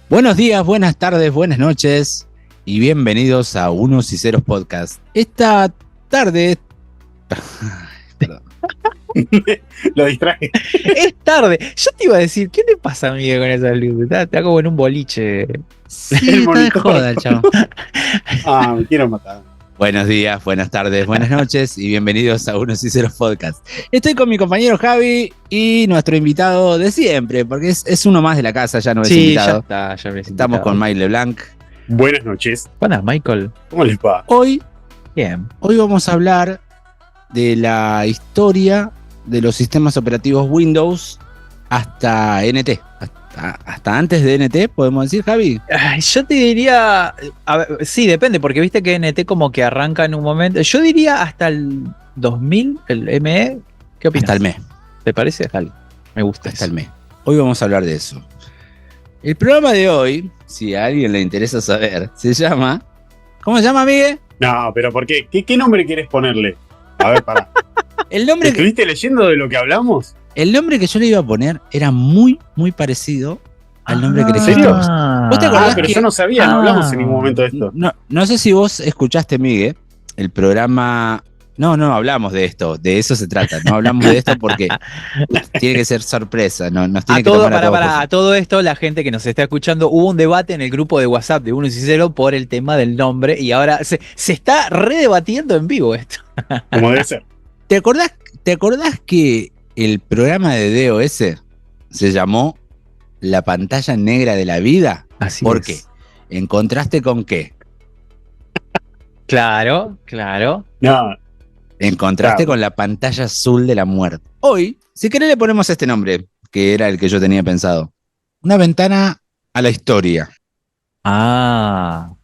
Buenos días, buenas tardes, buenas noches y bienvenidos a Unos y Ceros Podcast. Esta tarde... Perdón. Lo distraje. Es tarde. Yo te iba a decir, ¿qué le pasa a mí con esa luz? Está como en un boliche. Sí, está de joda el chavo. Me quiero matar. Buenos días, buenas tardes, buenas noches y bienvenidos a Unos y Ceros Podcast. Estoy con mi compañero Javi y nuestro invitado de siempre, porque es uno más de la casa, ya no es invitado. Ya me Estamos con Mike LeBlanc. Buenas noches. Buenas, Michael. ¿Cómo les va? Hoy Bien. vamos a hablar de la historia de los sistemas operativos Windows hasta NT. Hasta antes de NT, podemos decir, Javi. Yo te diría, a ver, sí, depende, porque viste que NT como que arranca en un momento. Yo diría hasta el 2000, el ME. ¿Qué opinas? Hasta el mes. ¿Te parece? Dale. Me gusta Hasta eso. el mes. Hoy vamos a hablar de eso. El programa de hoy, si a alguien le interesa saber, se llama... ¿Cómo se llama, Miguel? No, pero ¿por qué? ¿Qué nombre querés ponerle? A ver, pará. El nombre ¿Estuviste leyendo de lo que hablamos? El nombre que yo le iba a poner era muy, muy parecido al nombre que elegiste ¿serio? vos. ¿Vos te acordás Pero que- yo no sabía, no hablamos en ningún momento de esto. No sé si vos escuchaste, Miguel, el programa... No hablamos de esto, de eso se trata. No hablamos de esto porque tiene que ser sorpresa, nos tiene A que todo, tomar a todos a todo esto, la gente que nos está escuchando, hubo un debate en el grupo de WhatsApp de Unos y Cero por el tema del nombre y ahora se está redebatiendo en vivo esto. Como debe ser. ¿Te acordás que el programa de DOS se llamó La pantalla negra de la vida? Así ¿Por es. qué? ¿En contraste con qué? Claro. No, En contraste Claro. con la pantalla azul de la muerte. Hoy, si querés, le ponemos este nombre, que era el que yo tenía pensado. Una ventana a la historia.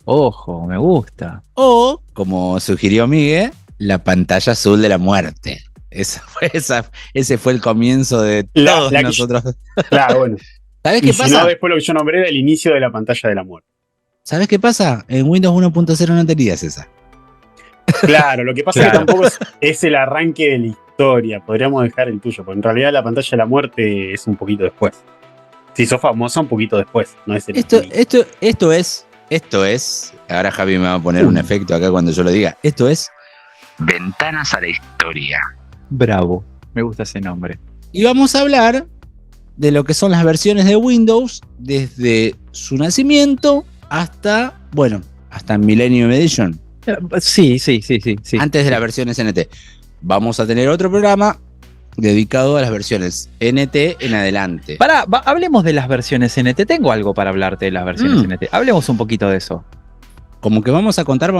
Ojo, me gusta. O, como sugirió Miguel, la pantalla azul de la muerte. Ese fue el comienzo de todos la que- nosotros. claro, bueno. ¿Sabés Y qué si pasa? no, después lo que yo nombré era el inicio de la pantalla de la muerte. ¿Sabés qué pasa? En Windows 1.0 no tenías esa. Claro, lo que pasa es que Claro. tampoco es el arranque de la historia. Podríamos dejar el tuyo, porque en realidad la pantalla de la muerte es un poquito después. Si sos famosa, un poquito después. No es el Esto es. Ahora Javi me va a poner un efecto acá cuando yo lo diga. Esto es Ventanas a la Historia. Bravo. Me gusta ese nombre. Y vamos a hablar de lo que son las versiones de Windows desde su nacimiento hasta Millennium Edition, Sí. antes de las versiones NT. Vamos a tener otro programa dedicado a las versiones NT en adelante. Hablemos de las versiones NT. Tengo algo para hablarte de las versiones NT. Hablemos un poquito de eso. Como que vamos a contar.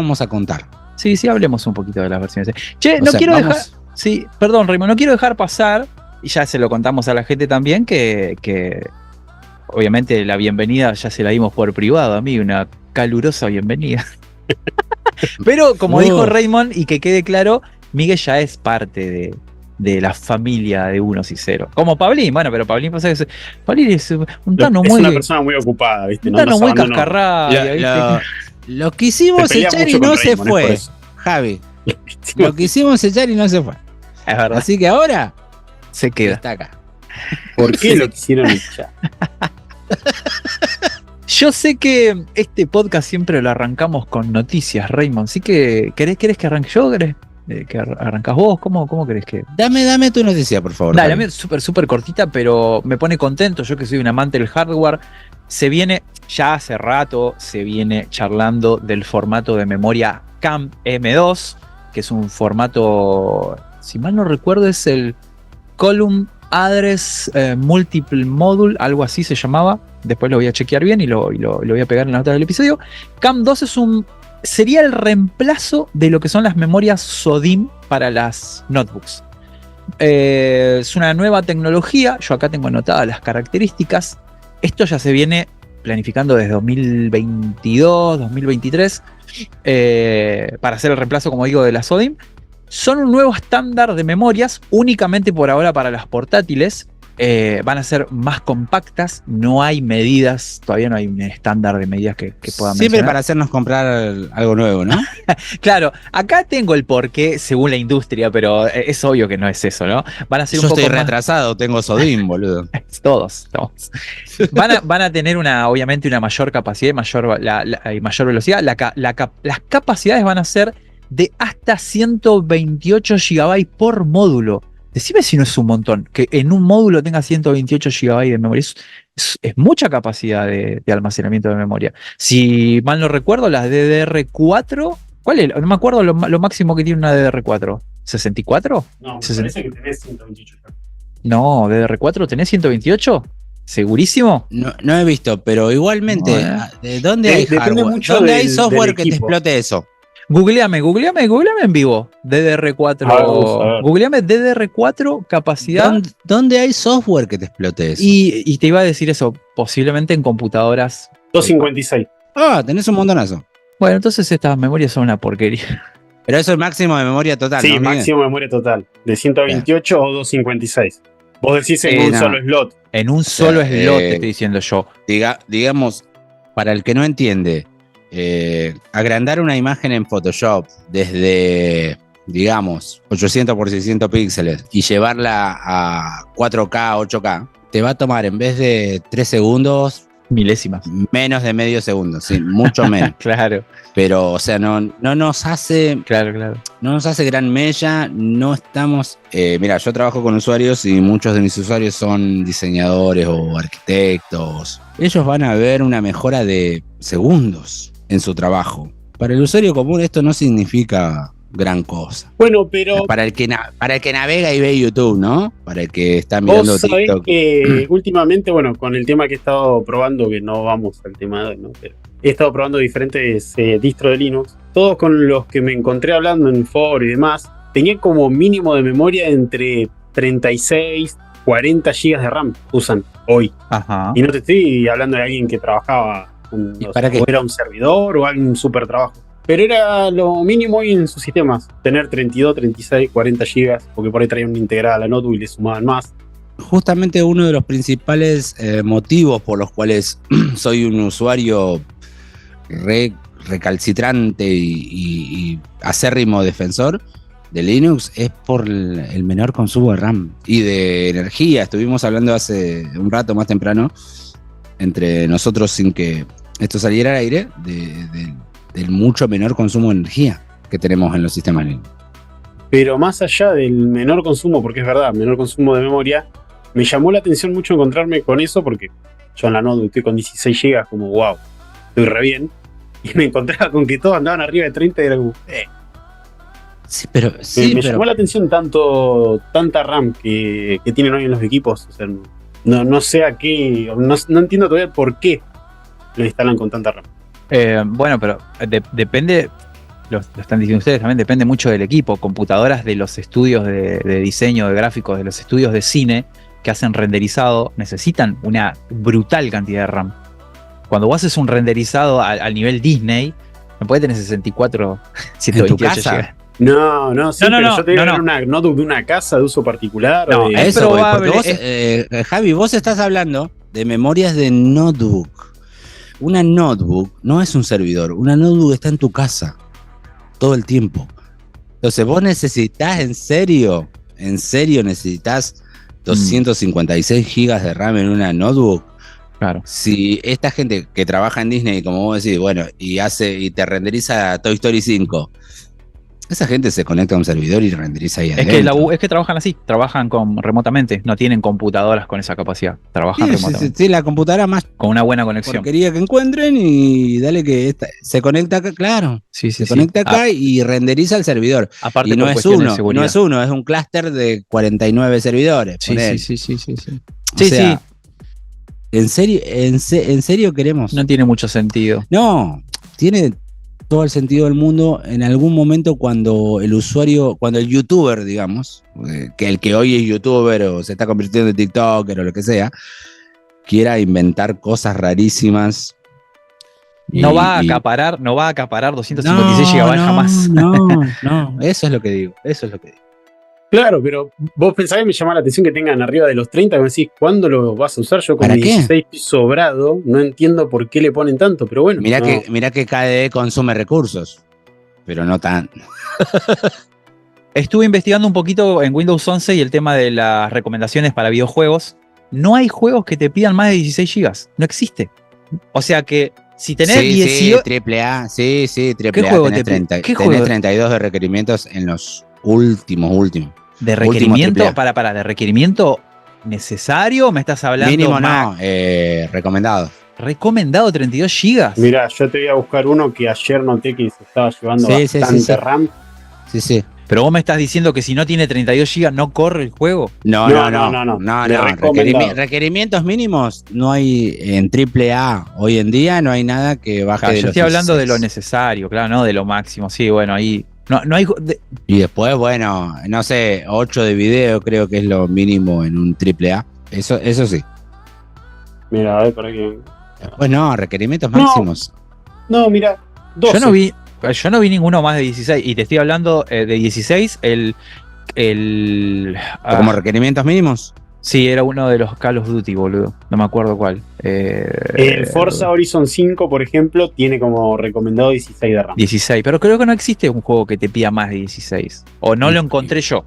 Sí, hablemos un poquito de las versiones. Che, O no sea, quiero vamos- dejar. Sí, perdón, Raymond, no quiero dejar pasar, y ya se lo contamos a la gente también, que obviamente la bienvenida ya se la dimos por privado a mí, una calurosa bienvenida. Pero como dijo Raymond, y que quede claro, Miguel ya es parte de la familia de Unos y Cero. Como Pablín, pero Pablín pasa que Pablín es un tano es muy. una persona muy ocupada, ¿viste? Un No tano nos muy abandonó. cascarrabia, ¿viste? Lo quisimos Te peleas echar y mucho no con se Raymond, es por fue, eso. Javi. Lo quisimos echar y no se fue. Es verdad, Así que ahora se queda. está acá. ¿Por qué lo quisieron echar? Yo sé que este podcast siempre lo arrancamos con noticias, Raymond. Así que, ¿querés que arranque yo? ¿Querés que arrancas vos? ¿Cómo querés que...? Dame tu noticia, por favor. Dale, la Javi. mía es súper cortita, pero me pone contento. Yo que soy un amante del hardware. Se viene, ya hace rato, se viene charlando del formato de memoria CAM M2, que es un formato, si mal no recuerdo, es el Column Address Multiple Module, algo así se llamaba. Después lo voy a chequear bien y lo voy a pegar en la nota del episodio. CAM2 sería el reemplazo de lo que son las memorias SODIMM para las notebooks. Es una nueva tecnología. Yo acá tengo anotadas las características. Esto ya se viene planificando desde 2022, 2023, para hacer el reemplazo, como digo, de la SODIMM. Son un nuevo estándar de memorias, únicamente por ahora para las portátiles. Van a ser más compactas, no hay medidas, todavía no hay un estándar de medidas que puedan Siempre mencionar. para hacernos comprar algo nuevo, ¿no? Claro, acá tengo el porqué según la industria, pero es obvio que no es eso, ¿no? Van a ser Yo un poco estoy más... retrasado, tengo Sodín, boludo. Todos. Van a tener obviamente una mayor capacidad y mayor velocidad. Las capacidades van a ser de hasta 128 GB por módulo. Decime si no es un montón. Que en un módulo tenga 128 GB de memoria. Es mucha capacidad de almacenamiento de memoria. Si mal no recuerdo, las DDR4. ¿Cuál es? No me acuerdo lo máximo que tiene una DDR4. ¿64? No, me parece que tenés 128 ya. No, DDR4 tenés 128. ¿Segurísimo? No he visto, pero igualmente, ¿de dónde hay Depende hardware? mucho ¿Dónde hay del software que te equipo. explote eso? Googleame en vivo. DDR4. Vamos a ver. Googleame DDR4 capacidad. ¿Dónde hay software que te explote eso? Y te iba a decir eso, posiblemente en computadoras. 256. Ah, tenés un montonazo. Bueno, entonces estas memorias son una porquería. Pero eso es el máximo de memoria total, Sí, ¿no, Miguel? máximo memoria total. De 128 o 256. Vos decís en un no. solo slot. En un solo slot te eh, estoy diciendo yo. Digamos, para el que no entiende, agrandar una imagen en Photoshop desde, digamos, 800 por 600 píxeles y llevarla a 4K, 8K, te va a tomar en vez de 3 segundos, Milésimas. menos de medio segundo, sí, mucho menos. Claro, Pero, o sea, no nos hace claro. no nos hace gran mella, no estamos... mira, yo trabajo con usuarios y muchos de mis usuarios son diseñadores o arquitectos. Ellos van a ver una mejora de segundos en su trabajo. Para el usuario común esto no significa gran cosa. Bueno, pero Para el que navega y ve YouTube, ¿no? Para el que está mirando vos sabés TikTok. que últimamente, bueno, con el tema que he estado probando, que no vamos al tema de hoy, ¿no? Pero he estado probando diferentes distros de Linux. Todos con los que me encontré hablando en foro y demás, tenían como mínimo de memoria entre 36, 40 GB de RAM usan hoy. Ajá. Y no te estoy hablando de alguien que trabajaba, ¿Y para qué? o era un servidor o algún super trabajo. Pero era lo mínimo hoy en sus sistemas, tener 32, 36, 40 GB, porque por ahí traían una integrada a la notebook y le sumaban más. Justamente uno de los principales motivos por los cuales soy un usuario recalcitrante y acérrimo defensor de Linux es por el menor consumo de RAM y de energía. Estuvimos hablando hace un rato más temprano entre nosotros sin que esto saliera al aire del mucho menor consumo de energía que tenemos en los sistemas Linux. Pero más allá del menor consumo, porque es verdad, menor consumo de memoria, me llamó la atención mucho encontrarme con eso, porque yo en la notebook estoy con 16 GB, como wow, estoy re bien. Y me encontraba con que todos andaban arriba de 30 y era como, Sí, pero me llamó la atención tanta RAM que tienen hoy en los equipos. O sea, no sé a qué, no entiendo todavía por qué lo instalan con tanta RAM. Bueno, pero depende, lo están diciendo ustedes, también depende mucho del equipo. Computadoras de los estudios de diseño de gráficos, de los estudios de cine que hacen renderizado, necesitan una brutal cantidad de RAM. Cuando vos haces un renderizado al nivel Disney, no puede tener 64, 128 casa? GB. No, sí, No, pero no, yo te digo no, en una notebook de una casa de uso particular. No, de- es Eso voy, probable, porque vos, Javi, vos estás hablando de memorias de notebook. Una notebook no es un servidor, una notebook está en tu casa todo el tiempo. Entonces vos necesitas, en serio necesitas 256 gigas de RAM en una notebook. Claro. Si esta gente que trabaja en Disney, como vos decís, bueno, y te renderiza Toy Story 5, esa gente se conecta a un servidor y renderiza ahí adentro. Es que trabajan así, trabajan remotamente, no tienen computadoras con esa capacidad, trabajan remotamente, Sí, la computadora más con una buena conexión. porquería que encuentren y dale que se conecta acá, claro. Sí, Se conecta acá y renderiza el servidor. Aparte Y no por es cuestiones de uno, seguridad. es un clúster de 49 servidores. Sí. ponele. Sí. O sea, ¿en serio queremos? No tiene mucho sentido. No, tiene todo el sentido del mundo en algún momento cuando el youtuber, digamos, que el que hoy es youtuber o se está convirtiendo en tiktoker o lo que sea, quiera inventar cosas rarísimas. No va a acaparar 256 GB jamás. No, eso es lo que digo. Claro, pero vos pensás que me llama la atención que tengan arriba de los 30, me decís, ¿cuándo lo vas a usar? Yo con ¿Para mi qué? 16 estoy sobrado, no entiendo por qué le ponen tanto, pero bueno. Mirá, no. mirá que KDE consume recursos, pero no tan. Estuve investigando un poquito en Windows 11 y el tema de las recomendaciones para videojuegos. No hay juegos que te pidan más de 16 GB. No existe. O sea que si tenés 18... Sí, AAA, sí, AAA. ¿Qué juego tenés, tenés 32 de requerimientos en los últimos. ¿De requerimiento? AAA. ¿De requerimiento necesario? ¿Me estás hablando? Mínimo no, recomendado. ¿Recomendado 32 GB? Mirá, yo te voy a buscar uno que ayer noté que se estaba llevando bastante RAM. Sí. Pero vos me estás diciendo que si no tiene 32 GB no corre el juego. No. Requerimientos mínimos no hay en AAA. Hoy en día no hay nada que baje de los 16. Yo estoy hablando de lo necesario, claro, no de lo máximo. Sí, bueno, ahí... No hay... Y después, bueno, no sé, 8 de video creo que es lo mínimo en un AAA. Eso sí. Mira, a ver, para que... Después no, requerimientos máximos. No, mira, 12. Yo no vi ninguno más de 16. Y te estoy hablando de 16, ¿Como requerimientos mínimos? Sí, era uno de los Call of Duty, boludo. No me acuerdo cuál. El Forza Horizon 5, por ejemplo, tiene como recomendado 16 de RAM. 16, pero creo que no existe un juego que te pida más de 16. O no lo encontré yo.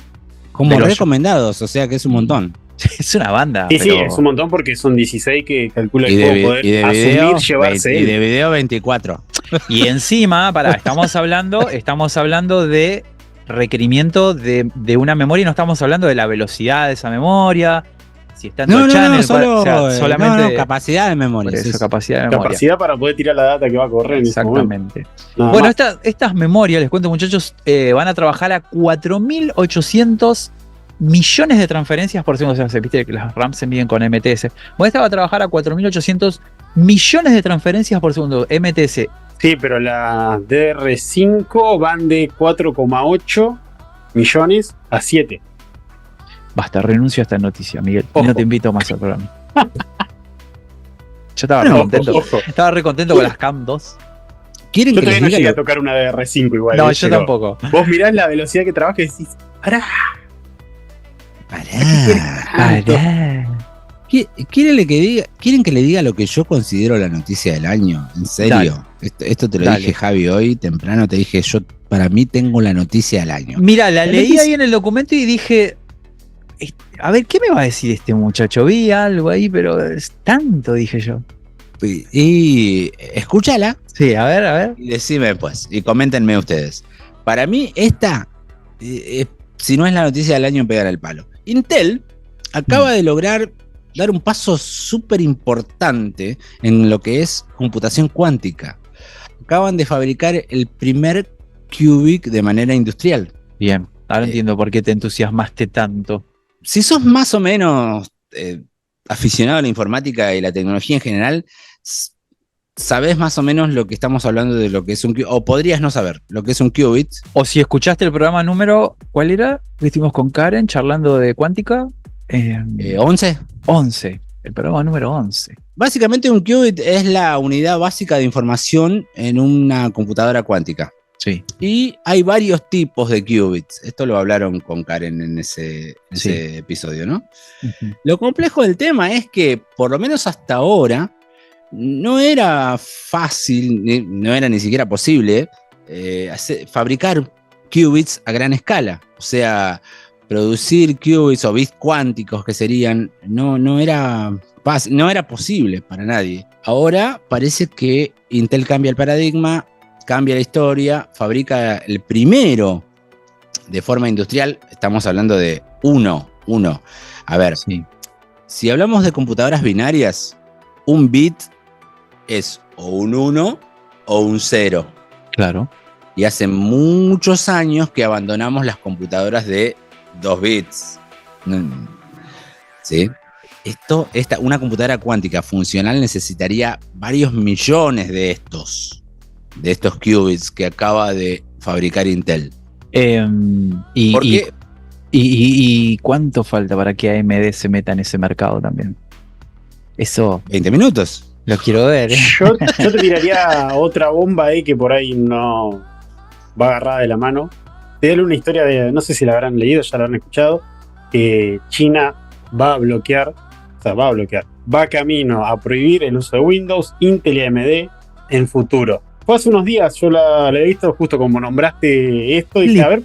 Como recomendados, o sea que es un montón. Es una banda. Sí, sí, es un montón porque son 16 que calcula el juego poder asumir, llevarse. Y de video 24. Y encima, estamos hablando de requerimiento de una memoria y no estamos hablando de la velocidad de esa memoria. Si está en channel, solamente capacidad de memoria. Eso, capacidad de memoria. Capacidad para poder tirar la data que va a correr. Exactamente. Bueno, estas memorias, les cuento muchachos, van a trabajar a 4.800 millones de transferencias por segundo. O sea, viste que las RAM se miden con MTS. Bueno, esta va a trabajar a 4.800 millones de transferencias por segundo, MTS. Sí, pero las DR5 van de 4,8 millones a 7. Basta, renuncio a esta noticia, Miguel. Ojo. No te invito más al programa. Yo estaba re contento. Estaba re contento con las Cam 2. ¿Quieren yo que todavía no llegué a tocar una DR5 igual. No, yo tampoco. Vos mirás la velocidad que trabaja y decís, pará. ¿Quieren que le diga lo que yo considero la noticia del año? ¿En serio? Esto te lo dije, Javi, hoy temprano te dije, yo para mí tengo la noticia del año. Mira, la leí ahí en el documento y dije, a ver, ¿qué me va a decir este muchacho? Vi algo ahí, pero es tanto, dije yo. Y escúchala. Sí, a ver. Y decime pues, y coméntenme ustedes. Para mí esta, si no es la noticia del año, pegar el palo. Intel acaba de lograr dar un paso súper importante en lo que es computación cuántica. Acaban de fabricar el primer qubit de manera industrial. Bien, ahora entiendo por qué te entusiasmaste tanto. Si sos más o menos aficionado a la informática y la tecnología en general, sabés más o menos lo que estamos hablando de lo que es un qubit, o podrías no saber lo que es un qubit. O si escuchaste el programa número, ¿cuál era? Que estuvimos con Karen charlando de cuántica. 11. 11, el programa número 11. Básicamente un qubit es la unidad básica de información en una computadora cuántica. Sí. Y hay varios tipos de qubits. Esto lo hablaron con Karen en ese episodio, ¿no? Uh-huh. Lo complejo del tema es que, por lo menos hasta ahora, no era fácil, no era ni siquiera posible fabricar qubits a gran escala. O sea, producir qubits o bits cuánticos que serían, no era posible para nadie. Ahora parece que Intel cambia el paradigma, cambia la historia, fabrica el primero de forma industrial. Estamos hablando de uno. A ver, si hablamos de computadoras binarias, un bit es o un 1 o un 0. Claro. Y hace muchos años que abandonamos las computadoras de 2 bits. ¿Sí? Una computadora cuántica funcional necesitaría varios millones de estos qubits que acaba de fabricar Intel. ¿Y cuánto falta para que AMD se meta en ese mercado también? Eso 20 minutos. lo quiero ver. Yo te tiraría otra bomba ahí que por ahí no va agarrada de la mano. Te doy una historia de, no sé si la habrán leído, ya la habrán escuchado, que China va camino a prohibir el uso de Windows, Intel y AMD en futuro. Fue hace unos días, yo la he visto justo como nombraste esto, y dije, a ver,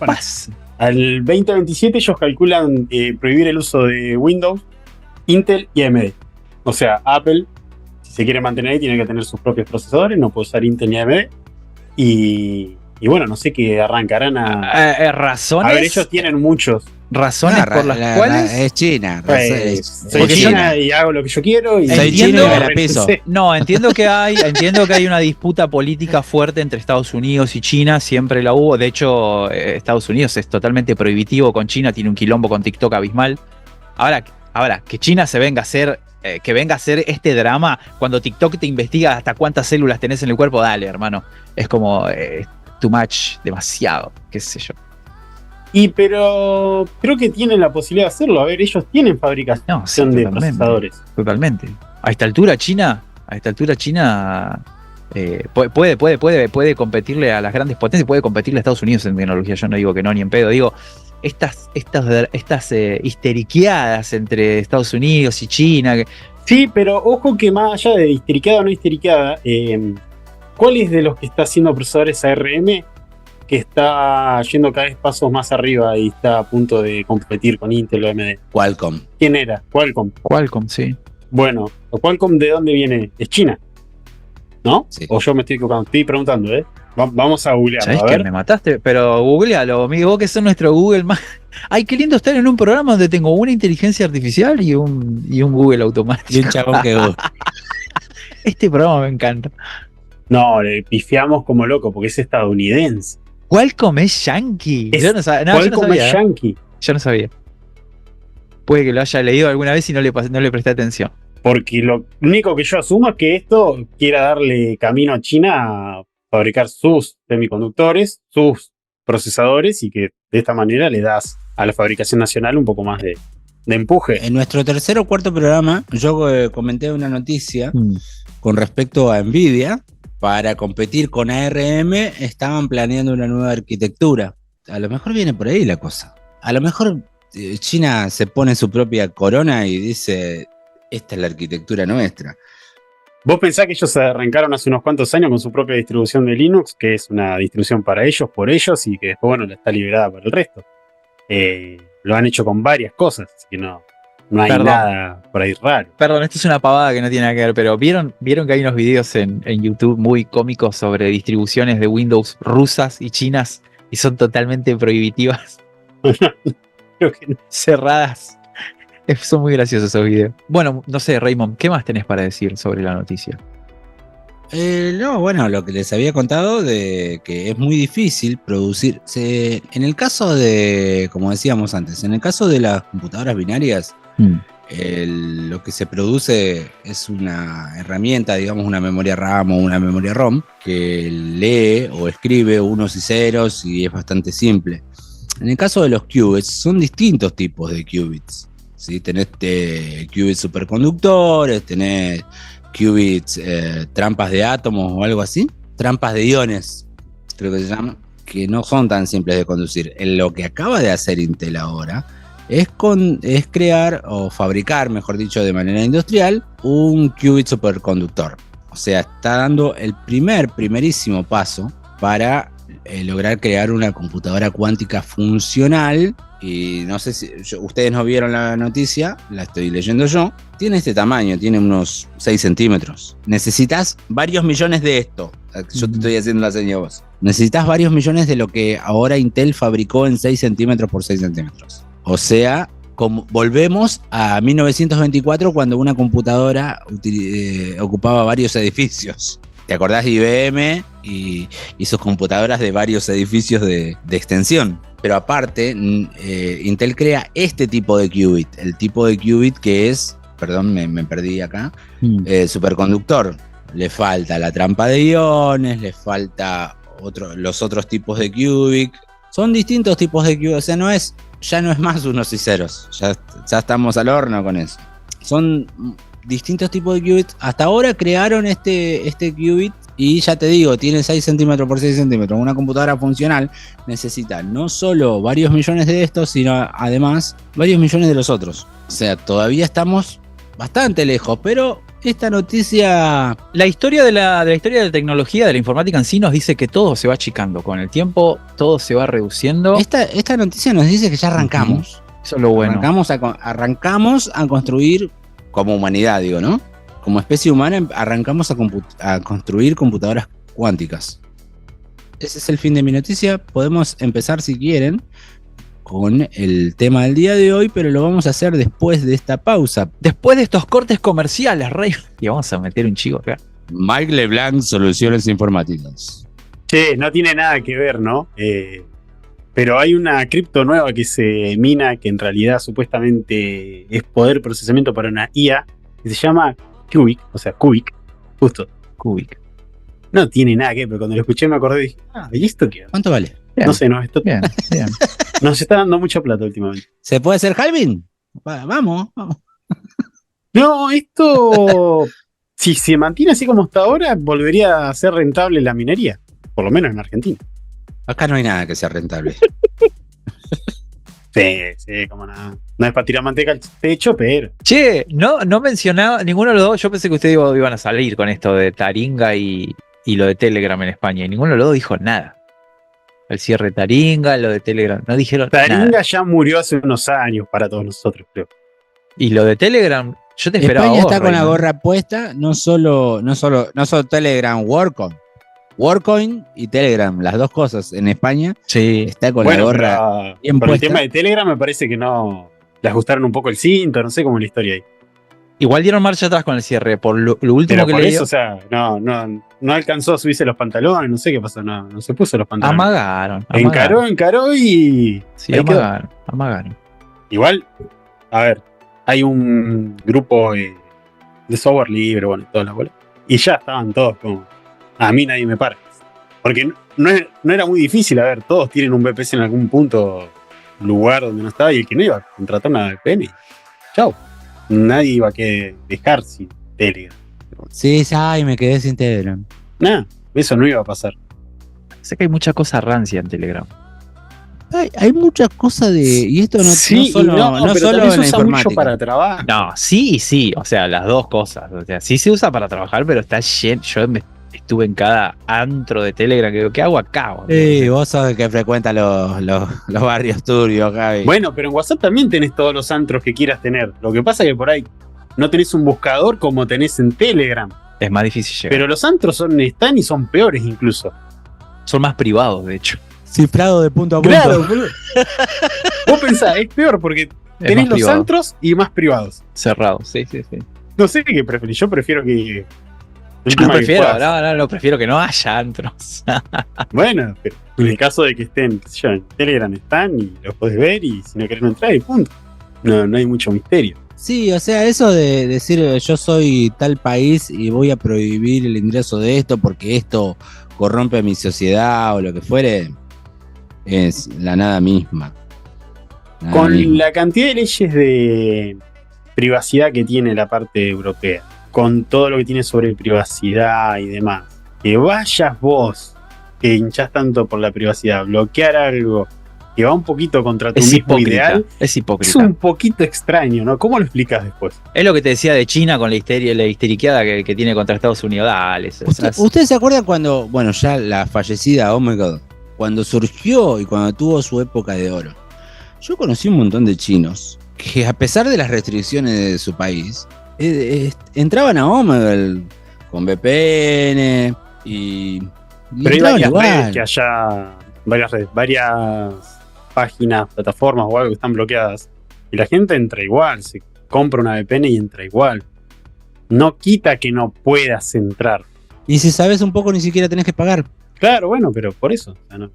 al 2027 ellos calculan prohibir el uso de Windows, Intel y AMD. O sea, Apple, si se quiere mantener ahí, tiene que tener sus propios procesadores, no puede usar Intel ni AMD. Y bueno, no sé qué arrancarán a... ¿Razones? A ver, ellos tienen muchos. ¿Razones por las cuales? Es China. Soy China y hago lo que yo quiero. Y soy chino y me la piso. No, entiendo que hay una disputa política fuerte entre Estados Unidos y China, siempre la hubo. De hecho, Estados Unidos es totalmente prohibitivo con China, tiene un quilombo con TikTok abismal. Ahora, que China se venga a hacer, que venga a hacer este drama cuando TikTok te investiga hasta cuántas células tenés en el cuerpo, dale, hermano. Es como too much, demasiado, qué sé yo. Pero creo que tienen la posibilidad de hacerlo. A ver, ellos tienen fabricación de procesadores. Totalmente. A esta altura China puede competirle a las grandes potencias, puede competirle a Estados Unidos en tecnología. Yo no digo que no, ni en pedo. Digo, estas histeriqueadas entre Estados Unidos y China. Sí, pero ojo que más allá de histeriqueada o no histeriqueada, ¿cuál es de los que está haciendo procesadores ARM que está yendo cada vez pasos más arriba y está a punto de competir con Intel o AMD? Qualcomm. ¿Quién era? Qualcomm, sí. Bueno, ¿Qualcomm de dónde viene? Es China, ¿no? Sí. O yo me estoy equivocando, estoy preguntando, Vamos a googlearlo, ¿Sabés a que ver. me mataste? Pero googlealo, amigo, vos que sos nuestro Google más. Ay, qué lindo estar en un programa donde tengo una inteligencia artificial y un Google automático. Y un chabón que Este programa me encanta. No, le pifiamos como loco porque es estadounidense. Qualcomm es yankee. Yo no sabía. Qualcomm es yankee. Yo no sabía. Puede que lo haya leído alguna vez y no le presté atención. Porque lo único que yo asumo es que esto quiera darle camino a China a fabricar sus semiconductores, sus procesadores, y que de esta manera le das a la fabricación nacional un poco más de empuje. En nuestro tercer o cuarto programa, yo comenté una noticia con respecto a Nvidia. Para competir con ARM, estaban planeando una nueva arquitectura. A lo mejor viene por ahí la cosa. A lo mejor China se pone su propia corona y dice, esta es la arquitectura nuestra. ¿Vos pensás que ellos se arrancaron hace unos cuantos años con su propia distribución de Linux, que es una distribución para ellos, por ellos, y que después, bueno, está liberada para el resto? Lo han hecho con varias cosas, así que no hay nada por ahí raro. Perdón, esto es una pavada que no tiene nada que ver, pero ¿vieron que hay unos videos en YouTube muy cómicos sobre distribuciones de Windows rusas y chinas y son totalmente prohibitivas? Creo que no. Cerradas. Son muy graciosos esos videos. Bueno, no sé, Raymond, ¿qué más tenés para decir sobre la noticia? No, bueno, lo que les había contado de que es muy difícil producir. En el caso de, como decíamos antes, en el caso de las computadoras binarias, lo que se produce es una herramienta, digamos una memoria RAM o una memoria ROM, que lee o escribe unos y ceros y es bastante simple. En el caso de los qubits, son distintos tipos de qubits, ¿sí? Tenés qubits superconductores, tenés qubits trampas de átomos o algo así, trampas de iones, creo que se llama, que no son tan simples de conducir. Lo que acaba de hacer Intel ahora es crear o fabricar, mejor dicho, de manera industrial, un qubit superconductor. O sea, está dando el primerísimo paso para lograr crear una computadora cuántica funcional. Y no sé si ustedes no vieron la noticia, la estoy leyendo yo. Tiene este tamaño, tiene unos 6 centímetros. Necesitas varios millones de esto. Yo te estoy haciendo la señal a vos. Necesitas varios millones de lo que ahora Intel fabricó en 6 centímetros por 6 centímetros. O sea, volvemos a 1924 cuando una computadora ocupaba varios edificios. ¿Te acordás de IBM y sus computadoras de varios edificios de extensión? Pero aparte, Intel crea este tipo de qubit, el tipo de qubit que es, perdón, me perdí acá, superconductor. Le falta la trampa de iones, le falta los otros tipos de qubit. Son distintos tipos de qubit, o sea, ya no es más unos y ceros, ya estamos al horno con eso. Son distintos tipos de qubits. Hasta ahora crearon este qubit y ya te digo, tiene 6 centímetros por 6 centímetros. Una computadora funcional necesita no solo varios millones de estos, sino además varios millones de los otros. O sea, todavía estamos bastante lejos, pero esta noticia... La historia de la historia de la tecnología, de la informática en sí, nos dice que todo se va achicando. Con el tiempo, todo se va reduciendo. Esta noticia nos dice que ya arrancamos. Eso es lo bueno. Arrancamos a construir, como humanidad, digo, ¿no? Como especie humana, arrancamos a construir computadoras cuánticas. Ese es el fin de mi noticia. Podemos empezar, si quieren, con el tema del día de hoy, pero lo vamos a hacer después de esta pausa. Después de estos cortes comerciales, Rey. Y vamos a meter un chico acá. Mike LeBlanc, Soluciones Informáticas. Che, no tiene nada que ver, ¿no? Pero hay una cripto nueva que se mina, que en realidad supuestamente es poder procesamiento para una IA, que se llama Cubic, o sea, Cubic, justo. Cubic. No tiene nada que ver, pero cuando lo escuché me acordé y dije, ¿y esto qué? ¿Cuánto vale? Bien. No sé, no, esto Bien. nos está dando mucha plata últimamente. ¿Se puede hacer halving? Vamos. No, esto, si se mantiene así como está ahora, volvería a ser rentable la minería, por lo menos en Argentina. Acá no hay nada que sea rentable. Sí, como nada. No es para tirar manteca al techo, pero... Che, no mencionaba ninguno de los dos. Yo pensé que ustedes iban a salir con esto de Taringa y lo de Telegram en España. Y ninguno de los dos dijo nada. El cierre de Taringa, lo de Telegram. No dijeron Taringa nada. ya murió hace unos años para todos nosotros, creo. Y lo de Telegram, yo te esperaba. España vos, está con la Raymond. gorra puesta, no solo Telegram, Workcoin y Telegram, las dos cosas en España. Sí. Está con Bueno, la gorra pero bien con el puesta. tema de Telegram me parece que no... Le ajustaron un poco el cinto, no sé cómo es la historia ahí. Igual dieron marcha atrás con el cierre. Por lo último Pero que por leí. eso, o sea, no alcanzó a subirse los pantalones, no sé qué pasó, no se puso los pantalones. Amagaron. Encaró y... Sí, ahí quedó. amagaron. Igual, a ver, hay un grupo de software libre, bueno, y toda la bola. Y ya estaban todos como, a mí nadie me para. Porque no era muy difícil, a ver, todos tienen un VPS en algún punto, lugar donde no estaba, y el que no iba a contratar una VPN, chau. Nadie iba a dejar sin Telegram. Sí, ay, me quedé sin Telegram. Nada, eso no iba a pasar. Sé que hay mucha cosa rancia en Telegram. Hay muchas cosas de... Y esto no, Sí, no solo, no pero solo también se en la usa informática. mucho para trabajo. No, sí, o sea, las dos cosas. O sea, sí se usa para trabajar, pero está lleno. Yo estuve en cada antro de Telegram que digo, ¿qué hago acá? Boludo? Sí, vos sos el que frecuenta los barrios turbios, Javi. Bueno, pero en WhatsApp también tenés todos los antros que quieras tener. Lo que pasa es que por ahí no tenés un buscador como tenés en Telegram. Es más difícil llegar. Pero los antros están y son peores incluso. Son más privados, de hecho. Cifrado de punto a punto. Claro, boludo. Vos pensás, es peor porque Es tenés más los privado. antros y más privados. Cerrados, sí. No sé qué preferís. Yo prefiero que. Yo prefiero, puedas- no, prefiero que no haya antros. Bueno, pero en el caso de que estén, qué sé yo, en Telegram están y los podés ver y si no querés no entrar y punto. No hay mucho misterio. Sí, o sea, eso de decir yo soy tal país y voy a prohibir el ingreso de esto porque esto corrompe mi sociedad o lo que fuere, es la nada misma. Nada Con misma. la cantidad de leyes de privacidad que tiene la parte europea, con todo lo que tiene sobre privacidad y demás, que vayas vos, que hinchás tanto por la privacidad, bloquear algo que va un poquito contra tu Es mismo hipócrita. ideal, Es es hipócrita. un poquito extraño, ¿no? ¿Cómo lo explicas después? Es lo que te decía de China con la histeriqueada que tiene contra Estados Unidos. Dale, ¿Usted se acuerda cuando, bueno, ya la fallecida, oh my god, cuando surgió y cuando tuvo su época de oro? Yo conocí un montón de chinos que a pesar de las restricciones de su país, entraban a Omegle con VPN y Pero hay entraban varias igual. redes que haya, varias páginas, plataformas o algo que están bloqueadas. Y la gente entra igual, se compra una VPN y entra igual. No quita que no puedas entrar. Y si sabes un poco ni siquiera tenés que pagar. Claro, bueno, pero por eso. O sea, no.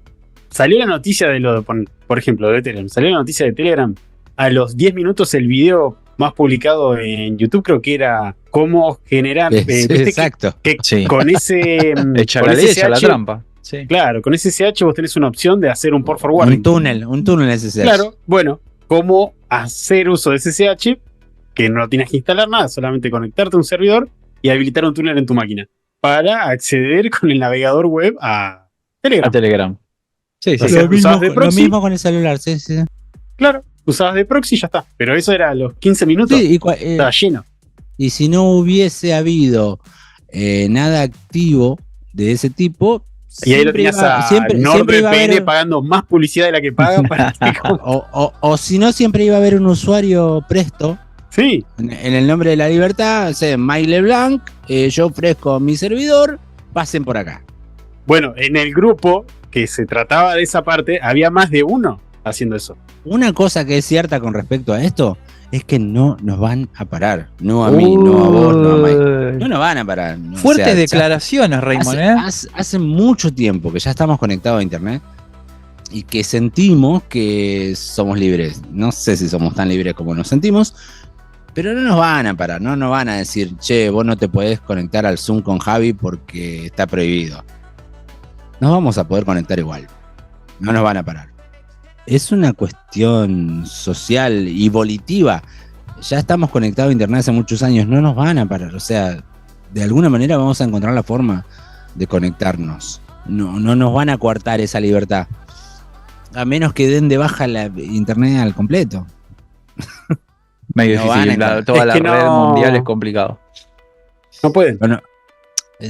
Salió la noticia de por ejemplo, de Telegram. Salió la noticia de Telegram. A los 10 minutos el video más publicado en YouTube creo que era cómo generar... ¿viste Exacto. que Sí. con ese... Echa con la ese ley, echa la SSH, trampa. Sí. Claro, con SSH vos tenés una opción de hacer un port forwarding. Un túnel SSH. Claro, bueno, cómo hacer uso de SSH que no tienes que instalar nada, solamente conectarte a un servidor y habilitar un túnel en tu máquina para acceder con el navegador web a Telegram. A Telegram. Sí, sí. O sea, Lo mismo, usabas de proxy. lo mismo con el celular, sí, sí. Claro, usabas de proxy y ya está. Pero eso era a los 15 minutos. Sí, Estaba lleno. y si no hubiese habido nada activo de ese tipo, Y ahí lo tenías a siempre iba a NordVPN haber, pagando más publicidad de la que paga para que o si no, siempre iba a haber un usuario presto Sí, en el nombre de la libertad, o sea, Mike LeBlanc, yo ofrezco mi servidor, pasen por acá. bueno, en el grupo que se trataba de esa parte, había más de uno haciendo eso. Una cosa que es cierta con respecto a esto es que no nos van a parar. No a mí, no a vos, no a Mike. No nos van a parar. O Fuertes sea, declaraciones, Raymond, hace mucho tiempo que ya estamos conectados a internet y que sentimos que somos libres. No sé si somos tan libres como nos sentimos, pero no nos van a parar, no nos van a decir, che, vos no te podés conectar al Zoom con Javi porque está prohibido. Nos vamos a poder conectar igual. No nos van a parar. Es una cuestión social y volitiva. Ya estamos conectados a internet hace muchos años, no nos van a parar. O sea, de alguna manera vamos a encontrar la forma de conectarnos. No nos van a coartar esa libertad. A menos que den de baja la internet al completo. Medio No difícil, van a- toda Es la que red no- mundial es complicado. No pueden. O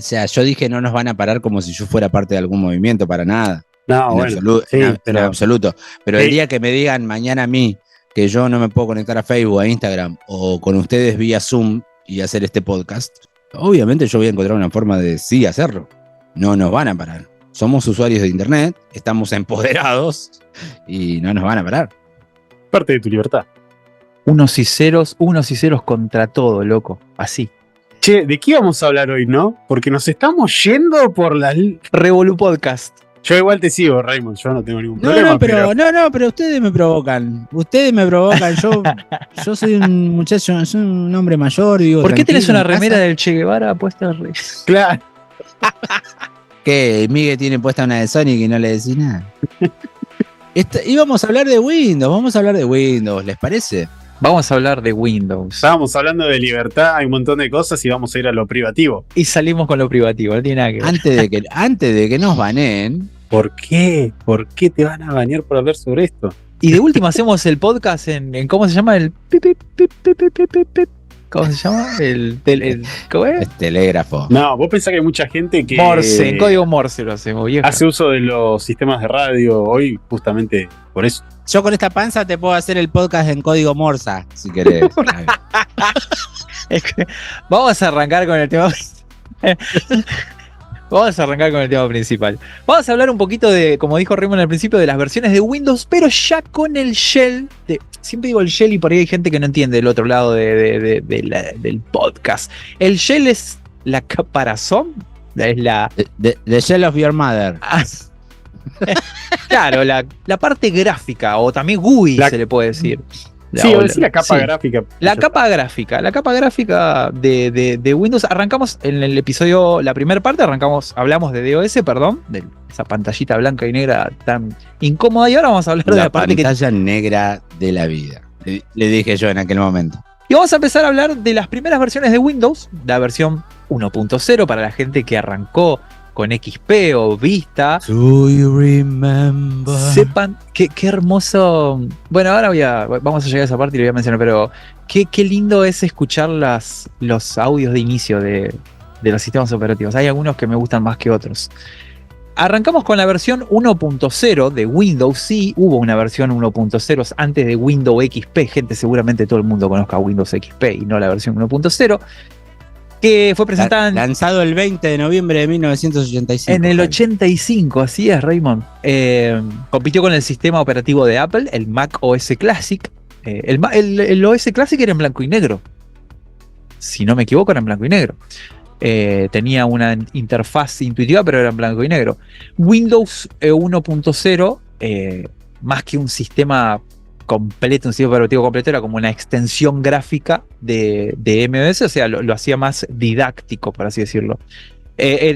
sea, yo dije no nos van a parar como si yo fuera parte de algún movimiento, para nada. No, En bueno. absoluto, Sí, en pero absoluto. Pero el Sí. día que me digan mañana a mí que yo no me puedo conectar a Facebook, a Instagram o con ustedes vía Zoom y hacer este podcast, obviamente yo voy a encontrar una forma de sí hacerlo. No nos van a parar. Somos usuarios de internet, estamos empoderados y no nos van a parar. parte de tu libertad. Unos y ceros contra todo, loco. Así. Che, ¿de qué vamos a hablar hoy, no? Porque nos estamos yendo por las... Revolu Podcast. Yo igual te sigo, Raymond, yo no tengo ningún No, problema. pero ustedes me provocan. Ustedes me provocan. Yo soy un muchacho, soy un hombre mayor. Vivo ¿Por qué tenés tranquilo una en casa. remera del Che Guevara puesta al rey? Claro. ¿Qué? Miguel tiene puesta una de Sonic y no le decís nada. Íbamos a hablar de Windows, ¿les parece? Vamos a hablar de Windows. Estábamos hablando de libertad, hay un montón de cosas y vamos a ir a lo privativo. Y salimos con lo privativo, no tiene nada que ver. Antes de que nos baneen, ¿Por qué? ¿Por qué te van a banear por hablar sobre esto? Y de última hacemos el podcast en ¿cómo se llama? El pip, pip, pip, pip, pip, pip, pip, pip. ¿Cómo se llama? ¿Cómo es? es telégrafo. No, vos pensás que hay mucha gente que Morse, en código Morse lo hacemos, viejo. hace uso de los sistemas de radio hoy justamente por eso. Yo con esta panza te puedo hacer el podcast en código Morsa, si querés. Es que vamos a arrancar con el tema. Vamos a arrancar con el tema principal. Vamos a hablar un poquito de, como dijo Raymond al principio, de las versiones de Windows, pero ya con el shell. Siempre digo el shell y por ahí hay gente que no entiende del otro lado del podcast. El shell es la caparazón. Es la. The Shell of Your Mother. Claro, la parte gráfica, o también GUI se le puede decir. Sí, o decir la capa sí. gráfica. La capa gráfica de Windows. Arrancamos en el episodio, la primera parte, hablamos de DOS, perdón, de esa pantallita blanca y negra tan incómoda. Y ahora vamos a hablar de la parte pantalla negra de la vida. Le dije yo en aquel momento. Y vamos a empezar a hablar de las primeras versiones de Windows, la versión 1.0 para la gente que arrancó con XP o Vista. Do you remember? Sepan qué hermoso. Bueno, ahora vamos a llegar a esa parte y lo voy a mencionar, pero qué lindo es escuchar los audios de inicio de los sistemas operativos. Hay algunos que me gustan más que otros. Arrancamos con la versión 1.0 de Windows. Sí, hubo una versión 1.0 antes de Windows XP. Gente, seguramente todo el mundo conozca Windows XP y no la versión 1.0. Que fue presentada lanzado el 20 de noviembre de 1985. en el 85, así es, Raymond. Compitió con el sistema operativo de Apple, el Mac OS Classic. El OS Classic era en blanco y negro. Si no me equivoco, era en blanco y negro. Tenía una interfaz intuitiva, pero era en blanco y negro. Windows 1.0, más que un sistema completo, un sistema operativo completo, era como una extensión gráfica de MS, o sea, lo hacía más didáctico, por así decirlo.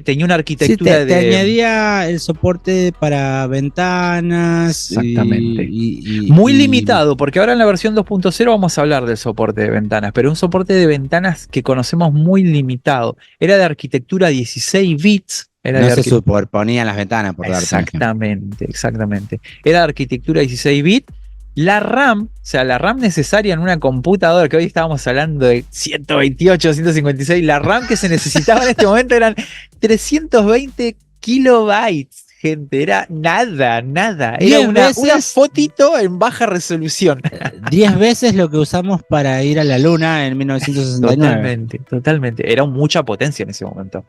tenía una Sí, arquitectura te añadía el soporte para ventanas. Exactamente. Y Muy limitado, porque ahora en la versión 2.0 vamos a hablar del soporte de ventanas, pero un soporte de ventanas que conocemos muy limitado. Era de arquitectura 16 bits. No se superponían las ventanas, por darte un ejemplo. Exactamente, exactamente. Era de arquitectura 16 bits. La RAM, o sea, la RAM necesaria en una computadora, que hoy estábamos hablando de 128, 156, la RAM que se necesitaba en este momento eran 320 kilobytes, gente, era nada. Era una fotito en baja resolución. 10 veces lo que usamos para ir a la luna en 1969. Totalmente. Era mucha potencia en ese momento.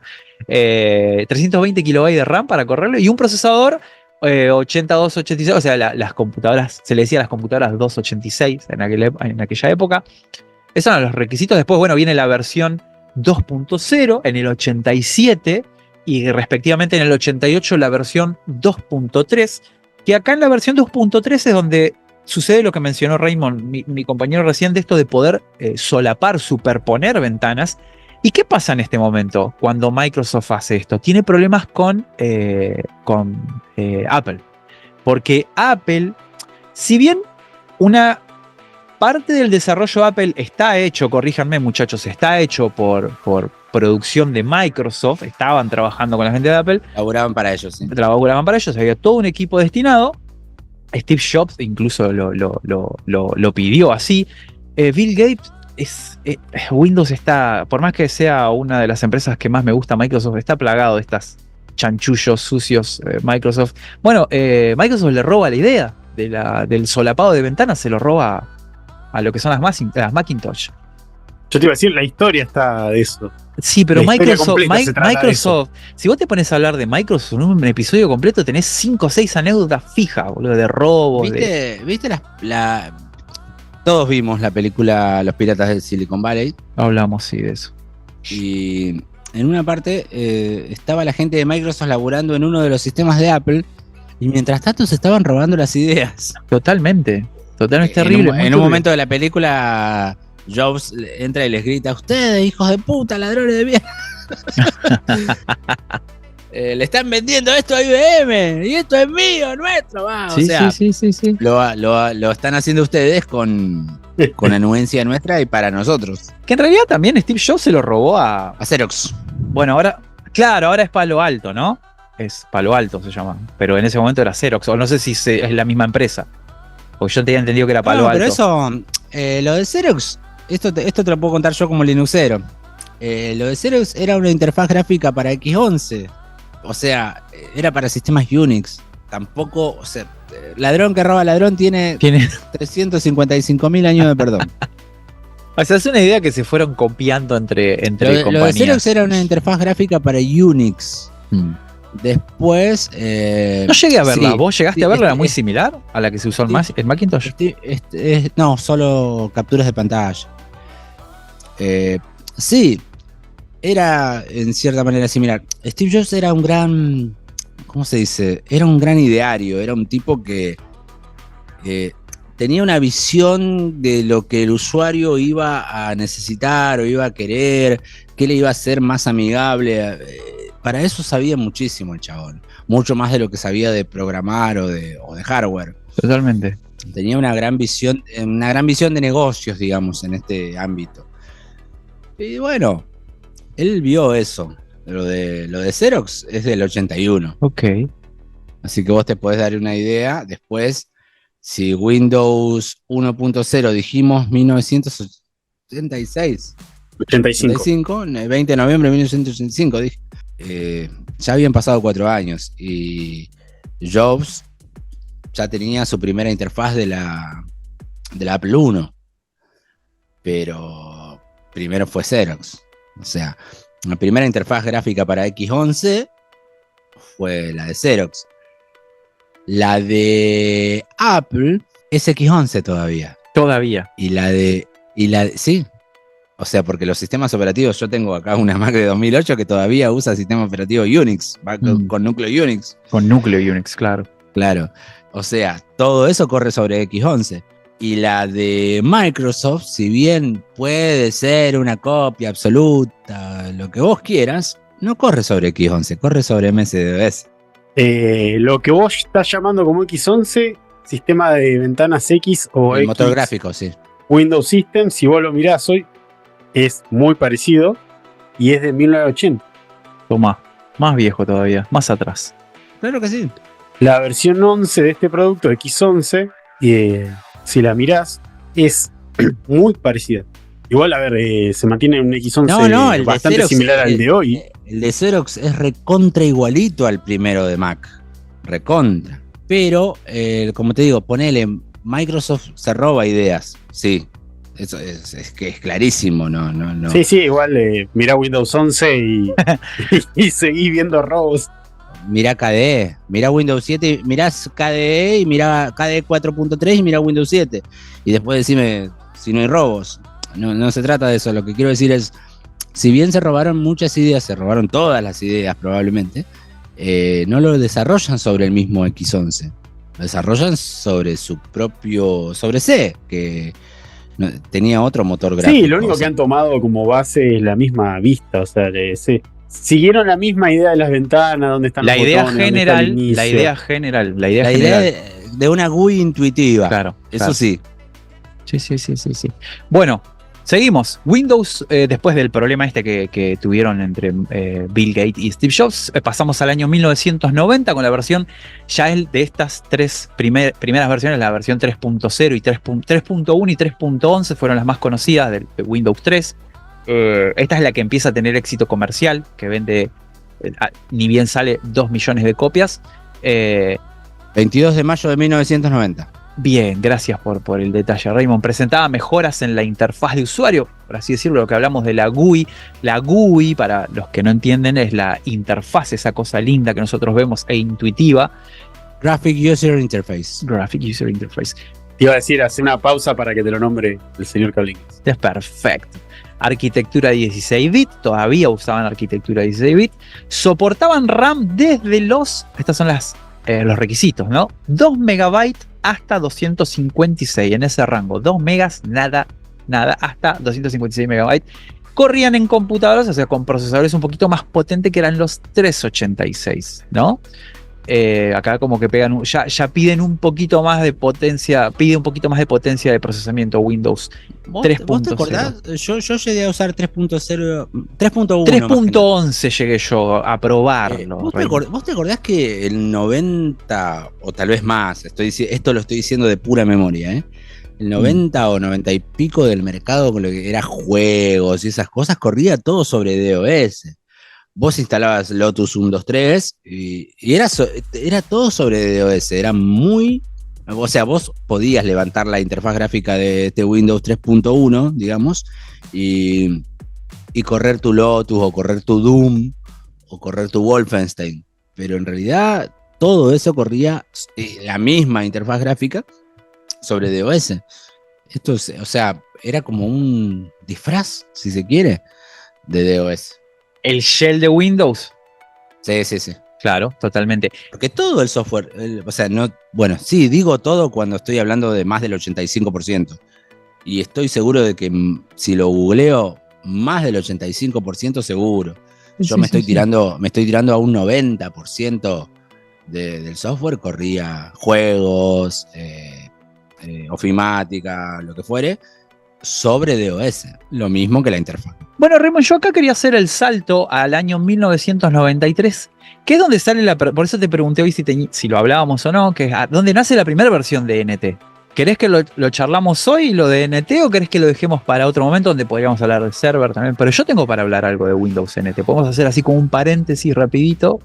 320 kilobytes de RAM para correrlo y un procesador 8286, o sea, las computadoras, se le decía las computadoras 286 en aquella época. Esos eran los requisitos. Después, bueno, viene la versión 2.0 en el 87 y respectivamente en el 88 la versión 2.3, que acá en la versión 2.3 es donde sucede lo que mencionó Raymond, mi compañero recién, de esto de poder solapar, superponer ventanas. ¿Y qué pasa en este momento cuando Microsoft hace esto? Tiene problemas con Apple. Porque Apple, si bien una parte del desarrollo de Apple está hecho, corríjanme muchachos, está hecho por producción de Microsoft, estaban trabajando con la gente de Apple. Laburaban para ellos, sí. Laburaban para ellos, había todo un equipo destinado. Steve Jobs incluso lo pidió así. Bill Gates, Windows está, por más que sea una de las empresas que más me gusta, Microsoft está plagado de estas chanchullos sucios. Microsoft, bueno, Microsoft le roba la idea del solapado de ventanas, se lo roba a lo que son las Macintosh. Yo te iba a decir, la historia está de eso. Sí, pero Microsoft, si vos te pones a hablar de Microsoft en un episodio completo, tenés 5 o 6 anécdotas fijas, boludo, de robos. ¿Viste todos vimos la película Los Piratas del Silicon Valley? Hablamos, sí, de eso. Y en una parte estaba la gente de Microsoft laburando en uno de los sistemas de Apple y mientras tanto se estaban robando las ideas. Totalmente terrible. En un momento de la película, Jobs entra y les grita: ustedes, hijos de puta, ladrones de mierda. Le están vendiendo esto a IBM y esto es mío, nuestro. Sí, o sea, sí. Lo están haciendo ustedes con anuencia nuestra y para nosotros. Que en realidad también Steve Jobs se lo robó a Xerox. Bueno, ahora es Palo Alto, ¿no? Es Palo Alto se llama, pero en ese momento era Xerox, o no sé si es la misma empresa. Porque yo tenía entendido que era Palo Alto. Pero eso, lo de Xerox, esto te lo puedo contar yo como linuxero. Lo de Xerox era una interfaz gráfica para X11. O sea, era para sistemas Unix. Tampoco, o sea, ladrón que roba ladrón tiene 355.000 años de perdón. O sea, es una idea que se fueron copiando entre compañías. Lo de Xerox era una interfaz gráfica para Unix. Después... no llegué a verla. Sí, ¿vos llegaste a verla? ¿Era muy similar a la que se usó en Macintosh? No, solo capturas de pantalla. Sí, era en cierta manera similar. Steve Jobs era un gran... ¿Cómo se dice? Era un gran ideario. Era un tipo que tenía una visión de lo que el usuario iba a necesitar o iba a querer, qué le iba a hacer más amigable. Para eso sabía muchísimo el chabón. Mucho más de lo que sabía de programar o de hardware. Totalmente. Tenía una gran visión de negocios, digamos, en este ámbito. Y bueno, él vio eso. Lo de Xerox es del 81. Ok. Así que vos te podés dar una idea. Después, si Windows 1.0 dijimos 1986. 85, 20 de noviembre de 1985, dije. Ya habían pasado 4 años y Jobs ya tenía su primera interfaz de la Apple I, pero primero fue Xerox. O sea, la primera interfaz gráfica para X11 fue la de Xerox. La de Apple es X11 todavía. Sí. O sea, porque los sistemas operativos, yo tengo acá una Mac de 2008 que todavía usa sistema operativo Unix, va con núcleo Unix. Con núcleo Unix, claro. Claro. O sea, todo eso corre sobre X11. Y la de Microsoft, si bien puede ser una copia absoluta, lo que vos quieras, No corre sobre X11, corre sobre MS-DOS. Lo que vos estás llamando como X11, sistema de ventanas X o El X, motor gráfico, sí. Windows System, si vos lo mirás hoy, es muy parecido y es de 1980. Toma, más viejo todavía, más atrás. Claro que sí. La versión 11 de este producto, X11, si la mirás, es muy parecida. Igual, a ver, se mantiene un X11 el de bastante Xerox, similar al de hoy. El de Xerox es recontra igualito al primero de Mac. Recontra. Pero, como te digo, ponele, Microsoft se roba ideas. Sí. Eso es que es clarísimo, no. Sí, igual mirá Windows 11 y seguí viendo robos. Mirá KDE, mirá Windows 7, mirás KDE y mirá KDE 4.3 y mirá Windows 7. Y después decime si no hay robos. No se trata de eso. Lo que quiero decir es, si bien se robaron muchas ideas, se robaron todas las ideas probablemente, no lo desarrollan sobre el mismo X11. Lo desarrollan sobre su propio, sobre C, que tenía otro motor gráfico. Sí, lo único que han tomado como base es la misma vista, o sea, siguieron la misma idea de las ventanas, donde están La los idea botones, general, la idea de una GUI intuitiva. Claro, eso claro. sí. Sí. Bueno, seguimos. Windows, después del problema este que tuvieron entre Bill Gates y Steve Jobs, pasamos al año 1990 con la versión ya de estas tres primeras versiones, la versión 3.0 y 3.1 y 3.11 fueron las más conocidas de Windows 3. Esta es la que empieza a tener éxito comercial, que vende, ni bien sale, 2 millones de copias. 22 de mayo de 1990. Bien, gracias por el detalle, Raymond. Presentaba mejoras en la interfaz de usuario, por así decirlo, lo que hablamos de la GUI. La GUI, para los que no entienden, es la interfaz, esa cosa linda que nosotros vemos e intuitiva. Graphic User Interface. Graphic User Interface. Te iba a decir, hace una pausa para que te lo nombre el señor Cablingos. Es perfecto. Arquitectura 16 bit, todavía usaban arquitectura 16 bit. Soportaban RAM desde estos son los requisitos, ¿no? 2 megabytes hasta 256 en ese rango. 2 megas, nada, hasta 256 megabytes. Corrían en computadoras, o sea, con procesadores un poquito más potentes que eran los 386, ¿no? Acá como que pegan, ya piden un poquito más de potencia, pide un poquito más de potencia de procesamiento Windows 3.0. ¿Vos te acordás? Yo llegué a usar 3.0, 3.1. 3.11 llegué yo a probarlo. ¿Vos te acordás que el 90, o tal vez más, esto lo estoy diciendo de pura memoria, el 90 o 90 y pico del mercado con lo que era juegos y esas cosas, corría todo sobre DOS. Vos instalabas Lotus 123 y era todo sobre DOS, era muy... O sea, vos podías levantar la interfaz gráfica de este Windows 3.1, digamos, y correr tu Lotus o correr tu Doom o correr tu Wolfenstein, pero en realidad todo eso corría la misma interfaz gráfica sobre DOS. Esto es, o sea, era como un disfraz, si se quiere, de DOS. ¿El shell de Windows? Sí. Claro, totalmente. Porque todo el software, o sea, no, bueno, sí, digo todo cuando estoy hablando de más del 85%. Y estoy seguro de que si lo googleo, más del 85% seguro. Yo me estoy tirando a un 90% del software, corría juegos, ofimática, lo que fuere, sobre DOS, lo mismo que la interfaz. Bueno, Raymond, yo acá quería hacer el salto al año 1993, que es donde sale por eso te pregunté hoy si lo hablábamos o no, que es donde nace la primera versión de NT. ¿Querés que lo charlamos hoy, lo de NT, o querés que lo dejemos para otro momento donde podríamos hablar de server también? Pero yo tengo para hablar algo de Windows NT. Podemos hacer así como un paréntesis rapidito.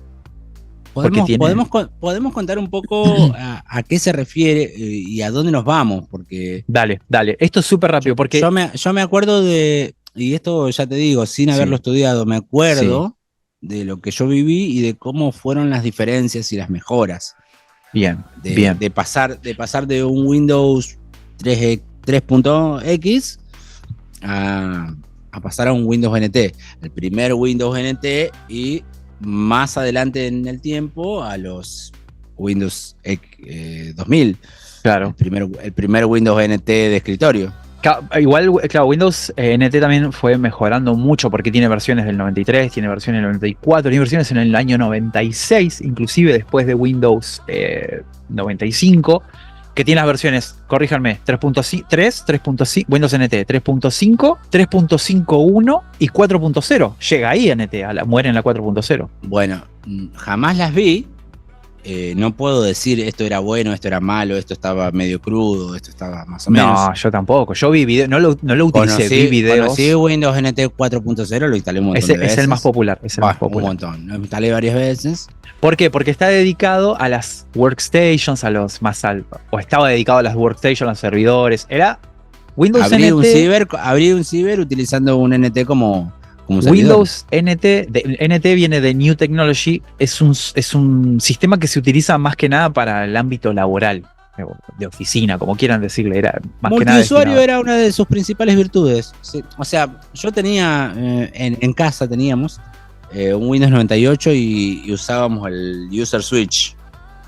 Podemos contar un poco a qué se refiere y a dónde nos vamos, porque... Dale. Esto es súper rápido, porque... Yo me acuerdo de... Y esto ya te digo, sin haberlo estudiado, me acuerdo de lo que yo viví y de cómo fueron las diferencias y las mejoras. Bien. De pasar de un Windows 3.x a pasar a un Windows NT. El primer Windows NT y más adelante en el tiempo a los Windows 2000. Claro. El primer Windows NT de escritorio. Igual, claro, Windows NT también fue mejorando mucho porque tiene versiones del 93, tiene versiones del 94, tiene versiones en el año 96, inclusive después de Windows 95, que tiene las versiones, corríjanme, 3.5, 3.5, Windows NT 3.5, 3.51 y 4.0. Llega ahí NT, muere en la 4.0. Bueno, jamás las vi. No puedo decir esto era bueno, esto era malo, esto estaba medio crudo, esto estaba más o menos. No, yo tampoco. Yo vi videos, no lo utilicé, vi videos. Conocí Windows NT 4.0, lo instalé un montón de veces. Es el más popular, Un montón, lo instalé varias veces. ¿Por qué? Porque está dedicado a las workstations, a los más altos. O estaba dedicado a las workstations, a los servidores. Era Windows NT. Abrí un ciber utilizando un NT como servidor. Windows NT viene de New Technology. Es un sistema que se utiliza más que nada para el ámbito laboral, de oficina, como quieran decirle. Era más que nada multiusuario era una de sus principales virtudes. Sí, o sea, yo tenía en casa teníamos un Windows 98 y usábamos el User Switch,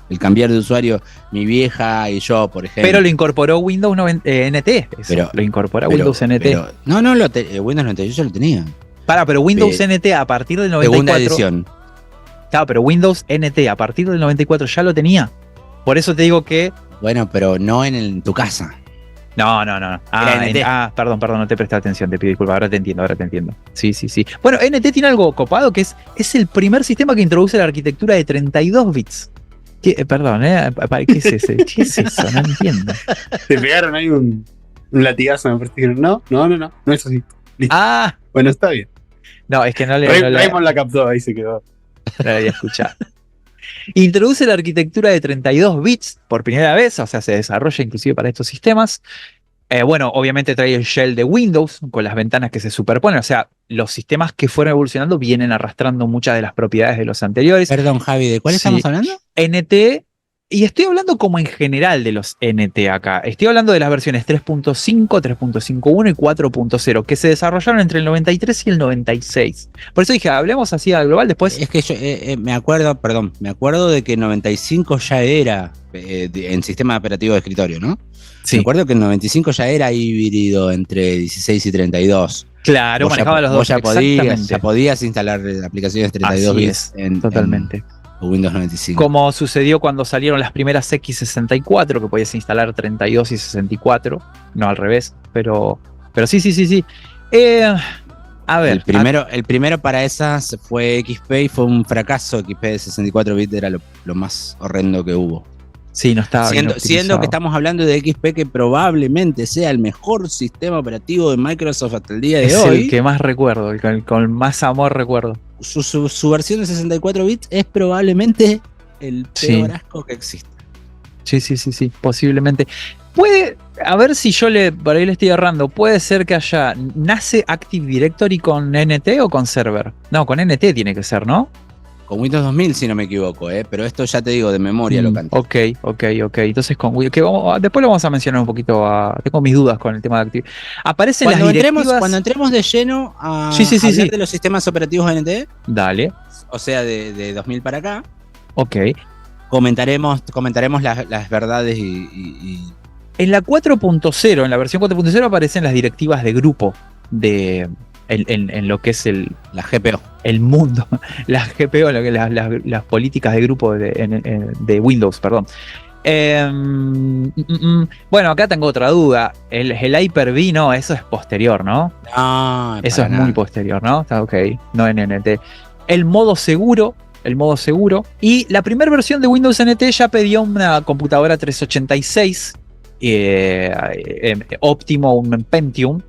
el cambiar de usuario, mi vieja y yo, por ejemplo. Pero lo incorporó Windows NT. Lo incorpora Windows NT. Windows 98 lo tenía. Pero Windows NT a partir del 94. Segunda edición. Claro, pero Windows NT a partir del 94 ya lo tenía. Por eso te digo que. Bueno, pero no en tu casa. No. Perdón, no te presté atención, te pido disculpas, ahora te entiendo. Sí. Bueno, NT tiene algo copado que es el primer sistema que introduce la arquitectura de 32 bits. Perdón, ¿qué es ese? ¿Qué es eso? No entiendo. Te pegaron ahí un latigazo, me parece que no es así. Listo. Bueno, está bien. No, es que no Raymond la captó, ahí se quedó. No la había escuchado. Introduce la arquitectura de 32 bits por primera vez, o sea, se desarrolla inclusive para estos sistemas. Bueno, obviamente trae el shell de Windows con las ventanas que se superponen, o sea, los sistemas que fueron evolucionando vienen arrastrando muchas de las propiedades de los anteriores. Perdón, Javi, ¿de cuál estamos hablando? NT, y estoy hablando como en general de los NT acá. Estoy hablando de las versiones 3.5, 3.51 y 4.0 que se desarrollaron entre el 93 y el 96. Por eso dije, hablemos así al global después. Es que yo me acuerdo de que el 95 ya era en sistema operativo de escritorio, ¿no? Sí. Me acuerdo que el 95 ya era híbrido entre 16 y 32. Claro, manejaba los dos. Ya podías instalar aplicaciones 32 bits totalmente. En Windows 95. Como sucedió cuando salieron las primeras X64, que podías instalar 32 y 64, no al revés, pero sí. A ver. El primero para esas fue XP y fue un fracaso. XP de 64 bits era lo más horrendo que hubo. Sí, no estaba siendo que estamos hablando de XP, que probablemente sea el mejor sistema operativo de Microsoft hasta el día de hoy. Es el que más recuerdo, el con más amor recuerdo. Su versión de 64 bits es probablemente el peor asco que existe. Sí, posiblemente. Puede, a ver si por ahí le estoy errando, puede ser que ¿nace Active Directory con NT o con Server? No, con NT tiene que ser, ¿no? Con Windows 2000, si no me equivoco, pero esto ya te digo, de memoria lo canto. Ok. Entonces, después lo vamos a mencionar un poquito. Tengo mis dudas con el tema de Active. Aparecen las directivas. Cuando entremos de lleno a hablar de los sistemas operativos NT. Dale. O sea, de 2000 para acá. Ok. Comentaremos las verdades y... En la 4.0, en la versión 4.0 aparecen las directivas de grupo en lo que es la GPO. El mundo, las GPO, las políticas de grupo de Windows, perdón. Bueno, acá tengo otra duda. El Hyper-V, no, eso es posterior, ¿no? No, eso es muy posterior, ¿no? Está ok, no en NT. El modo seguro. Y la primera versión de Windows NT ya pedía una computadora 386 óptimo, un Pentium.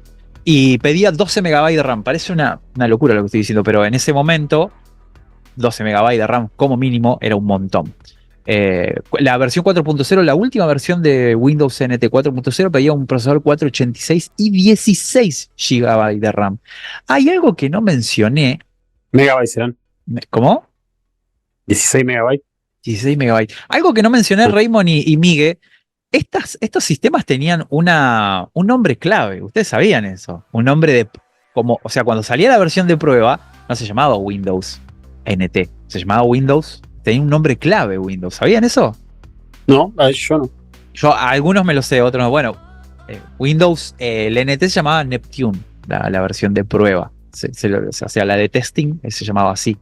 Y pedía 12 MB de RAM. Parece una locura lo que estoy diciendo, pero en ese momento 12 MB de RAM como mínimo era un montón. La versión 4.0, la última versión de Windows NT 4.0 pedía un procesador 486 y 16 GB de RAM. Hay algo que no mencioné. Megabytes serán. ¿Cómo? 16 MB. 16 MB. Algo que no mencioné, Raymond y Migue. Estos sistemas tenían un nombre clave, ustedes sabían eso, un nombre o sea, cuando salía la versión de prueba, no se llamaba Windows NT, se llamaba Windows, tenía un nombre clave Windows, ¿sabían eso? No, yo no. Yo algunos me lo sé, otros no. Bueno, Windows, el NT se llamaba Neptune, la versión de prueba. O sea, la de testing se llamaba así,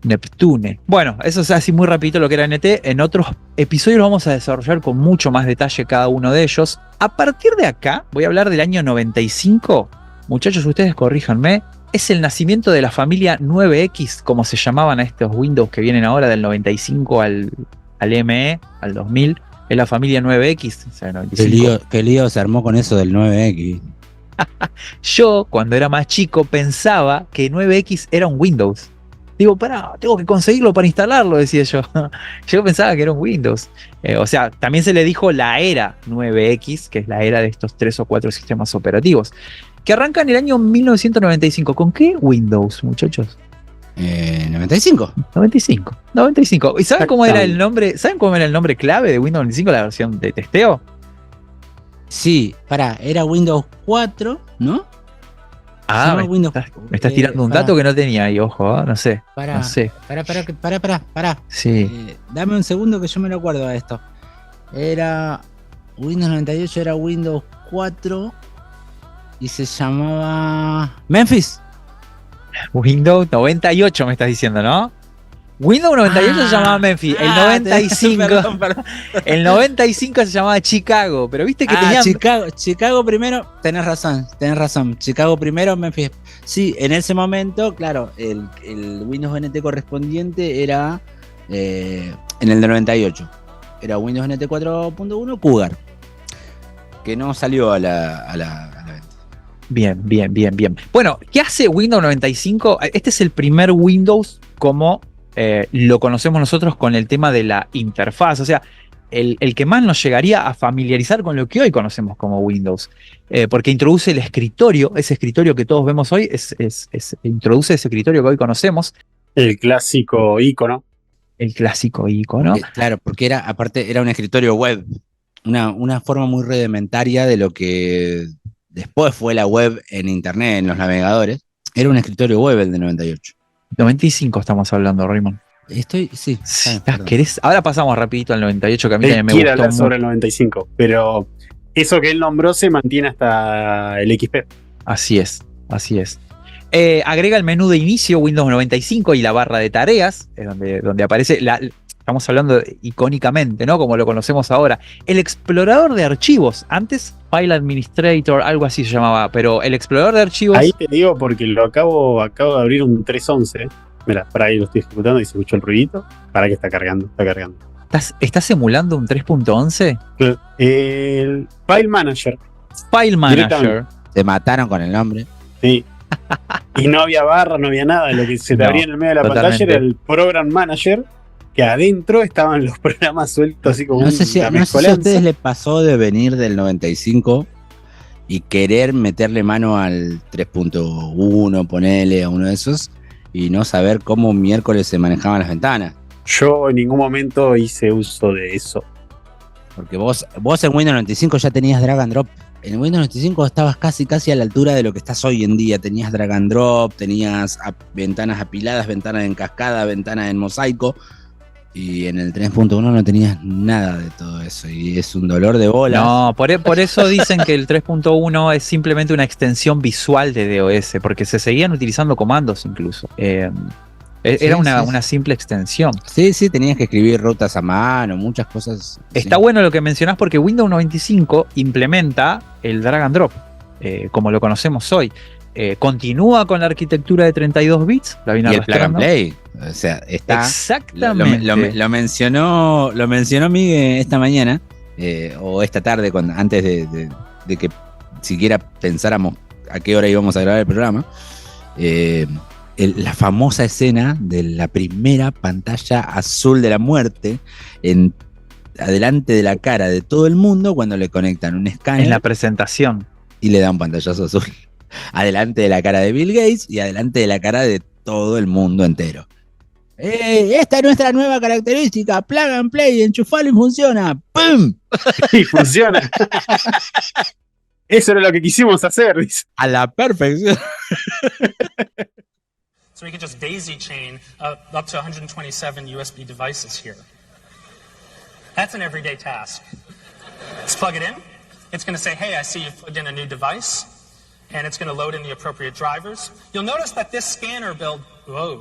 Neptune. Bueno, eso es así muy rapidito lo que era NT. En otros episodios lo vamos a desarrollar con mucho más detalle cada uno de ellos. A partir de acá, voy a hablar del año 95. Muchachos, ustedes corríjanme. Es el nacimiento de la familia 9X, como se llamaban a estos Windows que vienen ahora del 95 al ME, al 2000. Es la familia 9X. O sea, 95. Qué lío se armó con eso del 9X. Yo, cuando era más chico, pensaba que 9X era un Windows. Digo, pará, tengo que conseguirlo para instalarlo, decía yo. Yo pensaba que era un Windows. O sea, también se le dijo la era 9X, que es la era de estos 3 o 4 sistemas operativos, que arranca en el año 1995. ¿Con qué Windows, muchachos? 95. 95. ¿Y saben cómo era el nombre? ¿Saben cómo era el nombre clave de Windows 95, la versión de testeo? Sí, era Windows 4, ¿no? Ah, me estás tirando un dato que no tenía ahí, ojo, no sé. Pará. Sí. Dame un segundo que yo me lo acuerdo a esto. Era Windows 98, era Windows 4 y se llamaba Memphis. Windows 98 me estás diciendo, ¿no? Windows 98 se llamaba Memphis, el 95 perdón. El 95 se llamaba Chicago, pero viste que tenían... Chicago primero, tenés razón, Chicago primero, Memphis. Sí, en ese momento, claro, el Windows NT correspondiente era en el de 98, era Windows NT 4.1 Cougar, que no salió a la venta. Bien. Bueno, ¿qué hace Windows 95? Este es el primer Windows como lo conocemos nosotros con el tema de la interfaz, o sea, el que más nos llegaría a familiarizar con lo que hoy conocemos como Windows, porque introduce el escritorio, ese escritorio que todos vemos hoy, introduce ese escritorio que hoy conocemos. El clásico icono. Claro, porque aparte era un escritorio web, una forma muy rudimentaria de lo que después fue la web en internet, en los navegadores. Era un escritorio web el de 98. 95 estamos hablando, Raymond. Sí. Ahora pasamos rapidito al 98, que a mí también me gustó hablar mucho. Sobre el 95, pero eso que él nombró se mantiene hasta el XP. Así es. Agrega el menú de inicio Windows 95 y la barra de tareas, es donde aparece, estamos hablando icónicamente, ¿no? Como lo conocemos ahora. El explorador de archivos, antes File Administrator, algo así se llamaba, pero el explorador de archivos... Ahí te digo porque lo acabo de abrir un 311. Mira, para ahí lo estoy ejecutando y se escuchó el ruidito. Para que está cargando. ¿Estás emulando un 3.11? El File Manager. Te mataron con el nombre. Sí. Y no había barra, no había nada. Lo que se te abría en el medio de la pantalla era el Program Manager, que adentro estaban los programas sueltos así como no sé si a ustedes les pasó de venir del 95 y querer meterle mano al 3.1, ponele a uno de esos, y no saber cómo miércoles se manejaban las ventanas. Yo en ningún momento hice uso de eso. Porque vos en Windows 95 ya tenías drag and drop. En Windows 95 estabas casi a la altura de lo que estás hoy en día. Tenías drag and drop, tenías ventanas apiladas, ventanas en cascada, ventanas en mosaico. Y en el 3.1 no tenías nada de todo eso. Y es un dolor de bolas. No, por eso dicen que el 3.1 es simplemente una extensión visual de DOS, porque se seguían utilizando comandos incluso. Era una simple extensión. Sí, tenías que escribir rutas a mano, muchas cosas. Está bueno lo que mencionás porque Windows 95 implementa el drag and drop, como lo conocemos hoy. Continúa con la arquitectura de 32 bits, la vino y el plug and arrastrando. play. O sea, está. Exactamente. Lo mencionó Miguel esta mañana, o esta tarde, antes de que siquiera pensáramos a qué hora íbamos a grabar el programa. La famosa escena de la primera pantalla azul de la muerte adelante de la cara de todo el mundo cuando le conectan un escáner. En la presentación. Y le dan pantallazo azul. Adelante de la cara de Bill Gates y adelante de la cara de todo el mundo entero. Esta es nuestra nueva característica. Plug and play, enchufalo y funciona. ¡Pum! Y funciona. Eso era lo que quisimos hacer, dice. A la perfección. So we could just daisy chain up to 127 USB devices here. That's an everyday task. Let's plug it in. It's going to say, hey, I see you've plugged in a new device, and it's going to load in the appropriate drivers. You'll notice that this scanner build, whoa,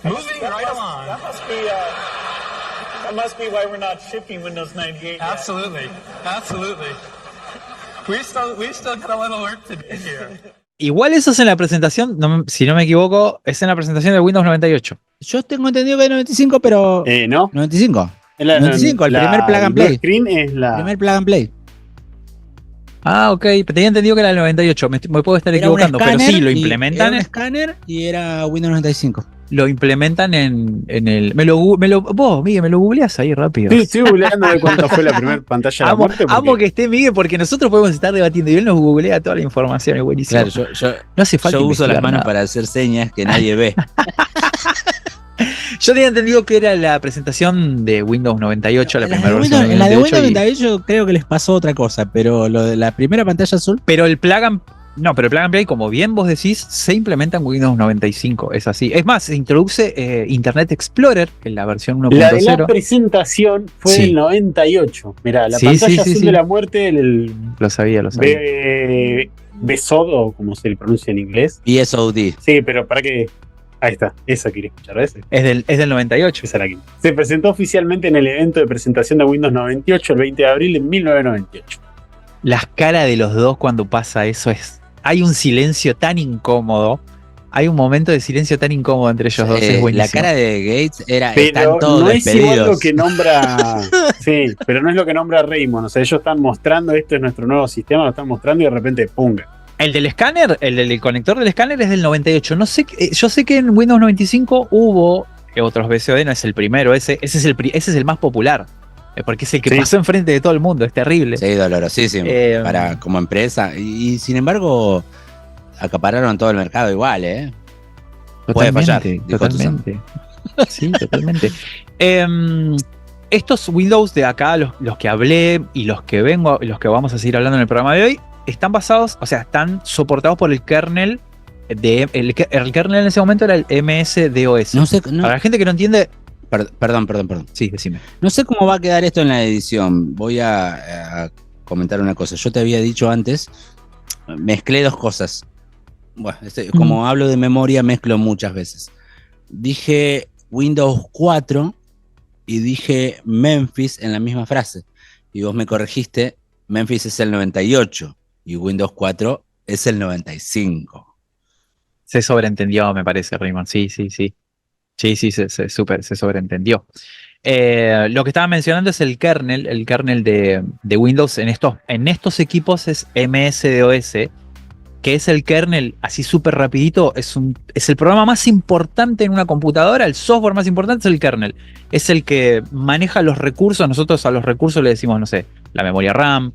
moving right along. That must be why we're not shipping Windows 98 yet. Absolutely. We still got a little work to do here. Igual eso es en la presentación, si no me equivoco, es en la presentación de Windows 98. Yo tengo entendido que es 95, pero. No. 95. El primer plug and play. Screen es la. Primer plug and play. Ah, ok, tenía entendido que era el 98, me puedo estar Era un equivocando, pero sí, lo escáner implementan. Era un escáner y era Windows 95. Lo implementan en el. Vos, Miguel, me lo googleás ahí rápido. Sí, estoy googleando de cuánto fue la primera pantalla de la muerte. Amo que esté Miguel porque nosotros podemos estar debatiendo y él nos googlea toda la información, es buenísimo. Claro, no hace falta yo uso las manos nada. para hacer señas que nadie ve. Yo tenía entendido que era la presentación de Windows 98, la primera versión de La de Windows Windows 98. 98 creo que les pasó otra cosa, pero lo de la primera pantalla azul. Pero el Plug and Play, como bien vos decís, se implementa en Windows 95, es así. Es más, se introduce Internet Explorer en la versión 1.0. La de la presentación fue Sí. del 98. Mirá, la Sí, pantalla sí, azul sí. de la muerte, el Lo sabía. BSOD, o como se le pronuncia en inglés. BSOD. Sí, pero para que. Ahí está, esa quería escuchar, ¿ves? Es del 98. Esa la quería. Se presentó oficialmente en el evento de presentación de Windows 98 el 20 de abril de 1998. Las caras de los dos cuando pasa eso hay un silencio tan incómodo. Hay un momento de silencio tan incómodo entre ellos dos. Es buenísimo. La cara de Gates era. Pero Están todos no es despedidos. igual lo que nombra. Sí, pero no es lo que nombra Raymond. O sea, ellos están mostrando, esto es nuestro nuevo sistema, lo están mostrando y de repente, ¡punga! El del escáner, el del conector del escáner es del 98. No sé, yo sé que en Windows 95 hubo otros BSOD, no es el primero, ese es el más popular. Porque es el que pasó enfrente de todo el mundo, es terrible. Sí, dolorosísimo. Como empresa. Y sin embargo, acapararon todo el mercado igual, ¿eh? Puede fallar. Totalmente. Sí, totalmente. Estos Windows de acá, los que hablé y los que vamos a seguir hablando en el programa de hoy, están basados, o sea, están soportados por el kernel el kernel en ese momento era el MS-DOS. No sé, Para la gente que no entiende. Perdón. Sí, decime. No sé cómo va a quedar esto en la edición. Voy a comentar una cosa. Yo te había dicho antes, mezclé dos cosas. Bueno, como hablo de memoria, mezclo muchas veces. Dije Windows 4 y dije Memphis en la misma frase. Y vos me corregiste, Memphis es el 98 y Windows 4 es el 95. Se sobreentendió, me parece, Raymond. Sí. Sí, se sobreentendió. Lo que estaba mencionando es el kernel de Windows en estos equipos es MS-DOS, que es el kernel, así súper rapidito, es el programa más importante en una computadora, el software más importante es el kernel. Es el que maneja los recursos, nosotros a los recursos le decimos, no sé, la memoria RAM,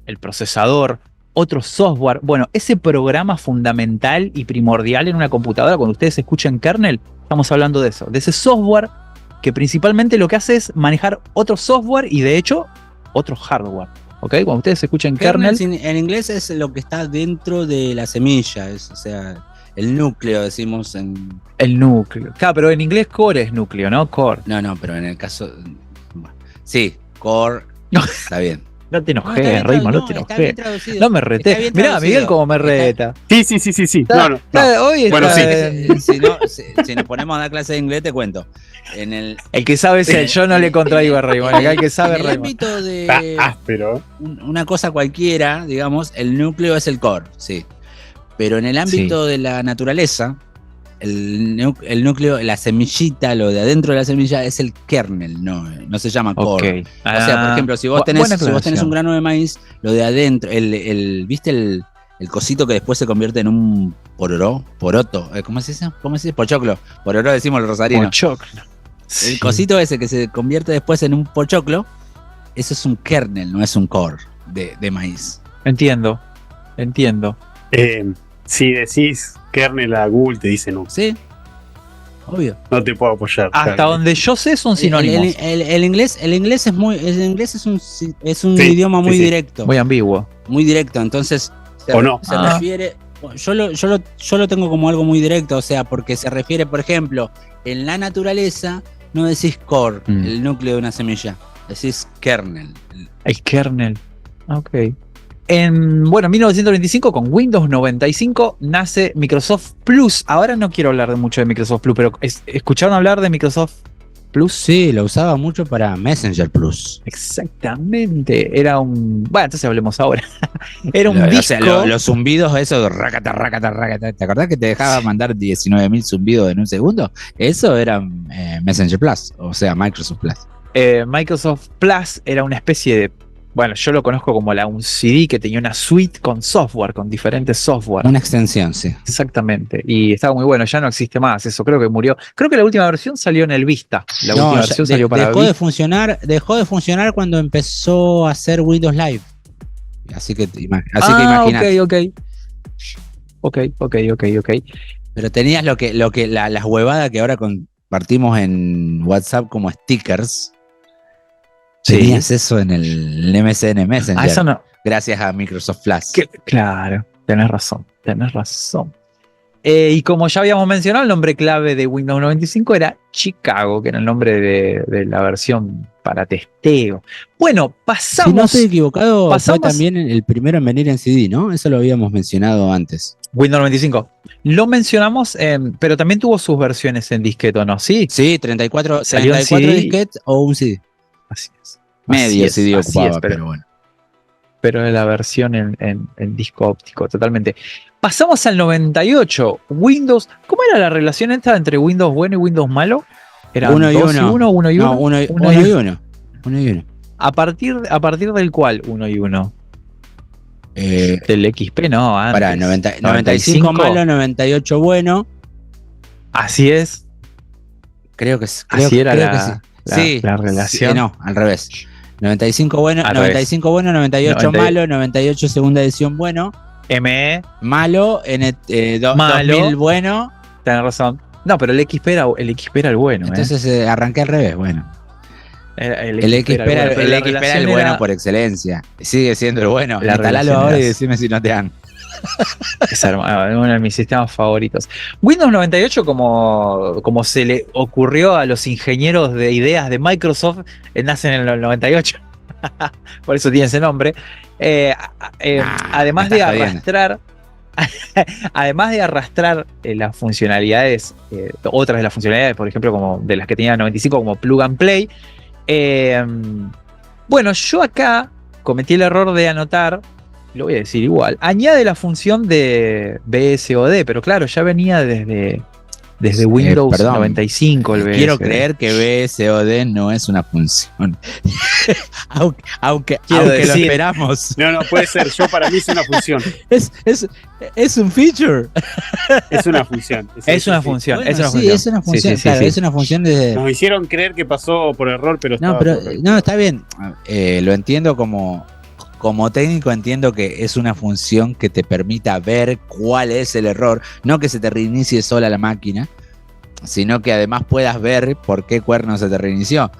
el procesador, otro software. Bueno, ese programa fundamental y primordial en una computadora, cuando ustedes escuchen kernel, estamos hablando de eso, de ese software que principalmente lo que hace es manejar otro software y de hecho otro hardware. ¿Ok? Cuando ustedes escuchen kernel. En inglés es lo que está dentro de la semilla, o sea, el núcleo, decimos en. El núcleo. Claro, pero en inglés core es núcleo, ¿no? Core. No, pero en el caso. Bueno, sí, core. Está bien. No te enojes, Raymond, no te enojes. No me reté. Mirá, Miguel, cómo me reta. Sí. No. Hoy bueno, si nos ponemos a dar clase de inglés, te cuento. El que sabe es él. Yo no le contraigo a Raymond. El que sabe en el Raymond. ámbito de áspero. Una cosa cualquiera, digamos, el núcleo es el core, sí. Pero en el ámbito de la naturaleza, el núcleo, la semillita, lo de adentro de la semilla es el kernel, no se llama core. O sea, por ejemplo, si vos tenés un grano de maíz, lo de adentro, ¿viste el cosito que después se convierte en un poroto? ¿Cómo se dice? Pochoclo. Pororó decimos los rosarinos. Pochoclo. Sí. El cosito ese que se convierte después en un pochoclo, eso es un kernel, no es un core de maíz. Entiendo. Si decís kernel a Google, te dice no. Sí, obvio. No te puedo apoyar. Hasta donde yo sé son sinónimos. El inglés es un idioma muy directo. Muy ambiguo. Muy directo. Entonces, ¿O no? Se refiere, yo lo tengo como algo muy directo, o sea, porque se refiere, por ejemplo, en la naturaleza no decís core, el núcleo de una semilla, decís kernel. El kernel. Ok. En 1925, con Windows 95, nace Microsoft Plus. Ahora no quiero hablar mucho de Microsoft Plus, pero ¿escucharon hablar de Microsoft Plus? Sí, lo usaba mucho para Messenger Plus. Exactamente. Era un... Bueno, entonces hablemos ahora. Era un disco... O sea, los zumbidos, eso de racata, racata, racata. ¿Te acordás que te dejaba mandar 19.000 zumbidos en un segundo? Eso era Messenger Plus, o sea, Microsoft Plus. Microsoft Plus era una especie de... Bueno, yo lo conozco como un CD que tenía una suite con software, con diferentes software. Una extensión, sí. Exactamente. Y estaba muy bueno, ya no existe más eso. Creo que murió. Creo que la última versión salió en el Vista. La última versión salió para dejó Vista. Dejó de funcionar cuando empezó a hacer Windows Live. Así que imagínate. Ok. Pero tenías las huevadas que ahora compartimos en WhatsApp como stickers. Sí. Tenías eso en el MSN Messenger. Eso no. Gracias a Microsoft Plus. Claro, tenés razón. Y como ya habíamos mencionado, el nombre clave de Windows 95 era Chicago, que era el nombre de la versión para testeo. Bueno, pasamos... Si no estoy equivocado, fue también el primero en venir en CD, ¿no? Eso lo habíamos mencionado antes. Windows 95. Lo mencionamos, pero también tuvo sus versiones en disquete, ¿no? Sí. Sí, 34 disquetes o un CD. Así es. Medio CD ocupaba, pero bueno. Pero de la versión en disco óptico, totalmente. Pasamos al 98. Windows. ¿Cómo era la relación esta entre Windows bueno y Windows malo? ¿Era 1 y 1? No, 1 y 1. No, 1 y 1. 1 y 1. ¿A partir del cual 1 y 1? Del XP, no. Antes. Para 95 malo, 98 bueno. Así es. Creo que sí. Así era la relación. Sí, no, al revés. 95 bueno, al 95 bueno, 98 malo, 98 segunda edición bueno. ME malo, 2000 bueno. Tenés razón. No, pero el XP era el bueno. Entonces arranqué al revés, bueno. El XP era el bueno por excelencia. Sigue siendo el bueno. Instalalo ahora y decime si no te dan. Es uno de mis sistemas favoritos. Windows 98, como se le ocurrió a los ingenieros de ideas de Microsoft, nace en el 98. Por eso tiene ese nombre. Además de arrastrar las funcionalidades, otras de las funcionalidades, por ejemplo, como de las que tenía el 95, como Plug and Play. Bueno, yo acá cometí el error de anotar, lo voy a decir igual, añade la función de BSOD, pero claro, ya venía desde Windows 95 el BSOD. Quiero creer que BSOD no es una función. aunque lo esperamos. No, puede ser. Para mí es una función. Es un feature. Es una función. Es una función. Es una función. Es una función de... Nos hicieron creer que pasó por error, pero no, está bien. Lo entiendo como técnico, entiendo que es una función que te permita ver cuál es el error, no que se te reinicie sola la máquina, sino que además puedas ver por qué cuerno se te reinició.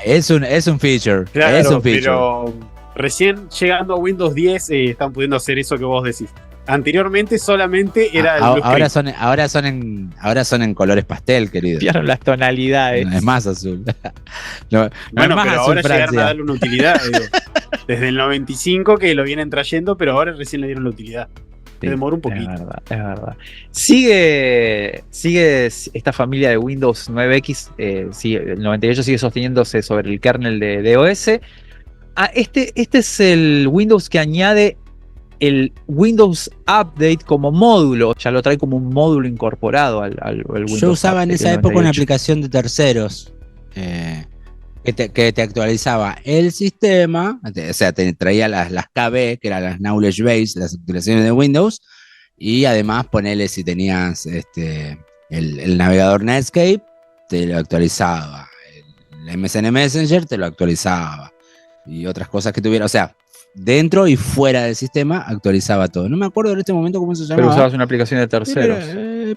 Es un feature. Claro, es un feature. Pero recién llegando a Windows 10 están pudiendo hacer eso que vos decís. Anteriormente solamente era ahora son en colores pastel, querido. Cambiaron las tonalidades. No es más azul. no bueno, es más pero azul, ahora Francia. llegaron a darle una utilidad. Desde el 95 que lo vienen trayendo, pero ahora recién le dieron la utilidad. Se demoró un poquito. Es verdad. Sigue esta familia de Windows 9X. El 98 sigue sosteniéndose sobre el kernel de OS. Este es el Windows que añade el Windows Update como módulo. Ya lo trae como un módulo incorporado al Windows. Yo usaba en esa época 98. una aplicación de terceros que te actualizaba el sistema, o sea, te traía las KB, que eran las Knowledge Base, las actualizaciones de Windows, y además ponele si tenías el navegador Netscape, te lo actualizaba. El MSN Messenger te lo actualizaba. Y otras cosas que tuviera, o sea, dentro y fuera del sistema actualizaba todo. No me acuerdo en este momento cómo se llamaba. Pero usabas una aplicación de terceros.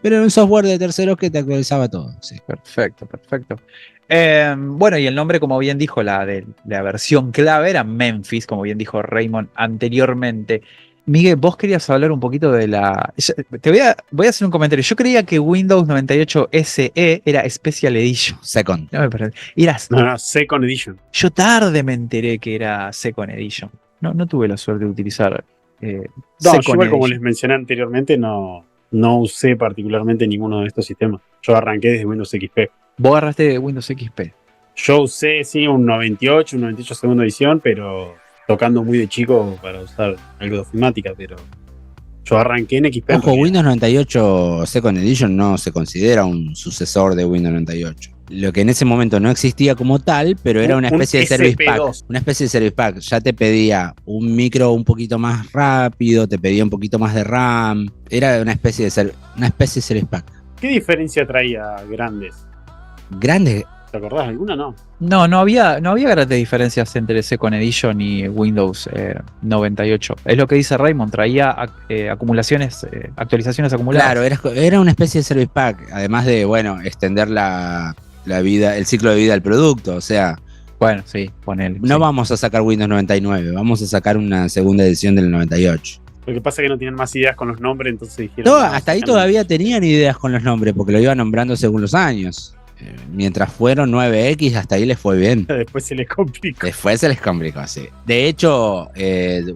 Pero era un software de terceros que te actualizaba todo. Sí. Perfecto. Bueno, y el nombre, como bien dijo, la versión clave era Memphis, como bien dijo Raymond anteriormente. Miguel, vos querías hablar un poquito de la... voy a hacer un comentario. Yo creía que Windows 98 SE era Special Edition. Second. No, pero era, No, Second Edition. yo tarde me enteré que era Second Edition. No tuve la suerte de utilizar No, yo Second igual como les Edition. mencioné anteriormente, no usé particularmente ninguno de estos sistemas. Yo arranqué desde Windows XP. Vos agarraste Windows XP. Yo usé, sí, un 98 segunda edición, pero tocando muy de chico para usar algo de ofimática, pero yo arranqué en XP. en Ojo, realidad. Windows 98 Second Edition no se considera un sucesor de Windows 98. Lo que en ese momento no existía como tal, pero era una Un especie de service pack. SP2. Una especie de service pack. Ya te pedía un micro un poquito más rápido, te pedía un poquito más de RAM. Era una especie de service pack. ¿Qué diferencia traía grandes? Grande. ¿Te acordás de alguna? No. No había grandes diferencias entre Second Edition y Windows 98. Es lo que dice Raymond, traía actualizaciones acumuladas. Claro, era una especie de service pack. Además de, bueno, extender la vida, el ciclo de vida del producto. O sea, Bueno, sí, ponele. no sí. vamos a sacar Windows 99, vamos a sacar una segunda edición del 98. Lo que pasa es que no tienen más ideas con los nombres, entonces dijeron... No, no, hasta ahí sacan- todavía tenían ideas con los nombres, porque lo iban nombrando según los años. Mientras fueron 9X, hasta ahí les fue bien. Después se les complicó. Después se les complicó, sí. De hecho,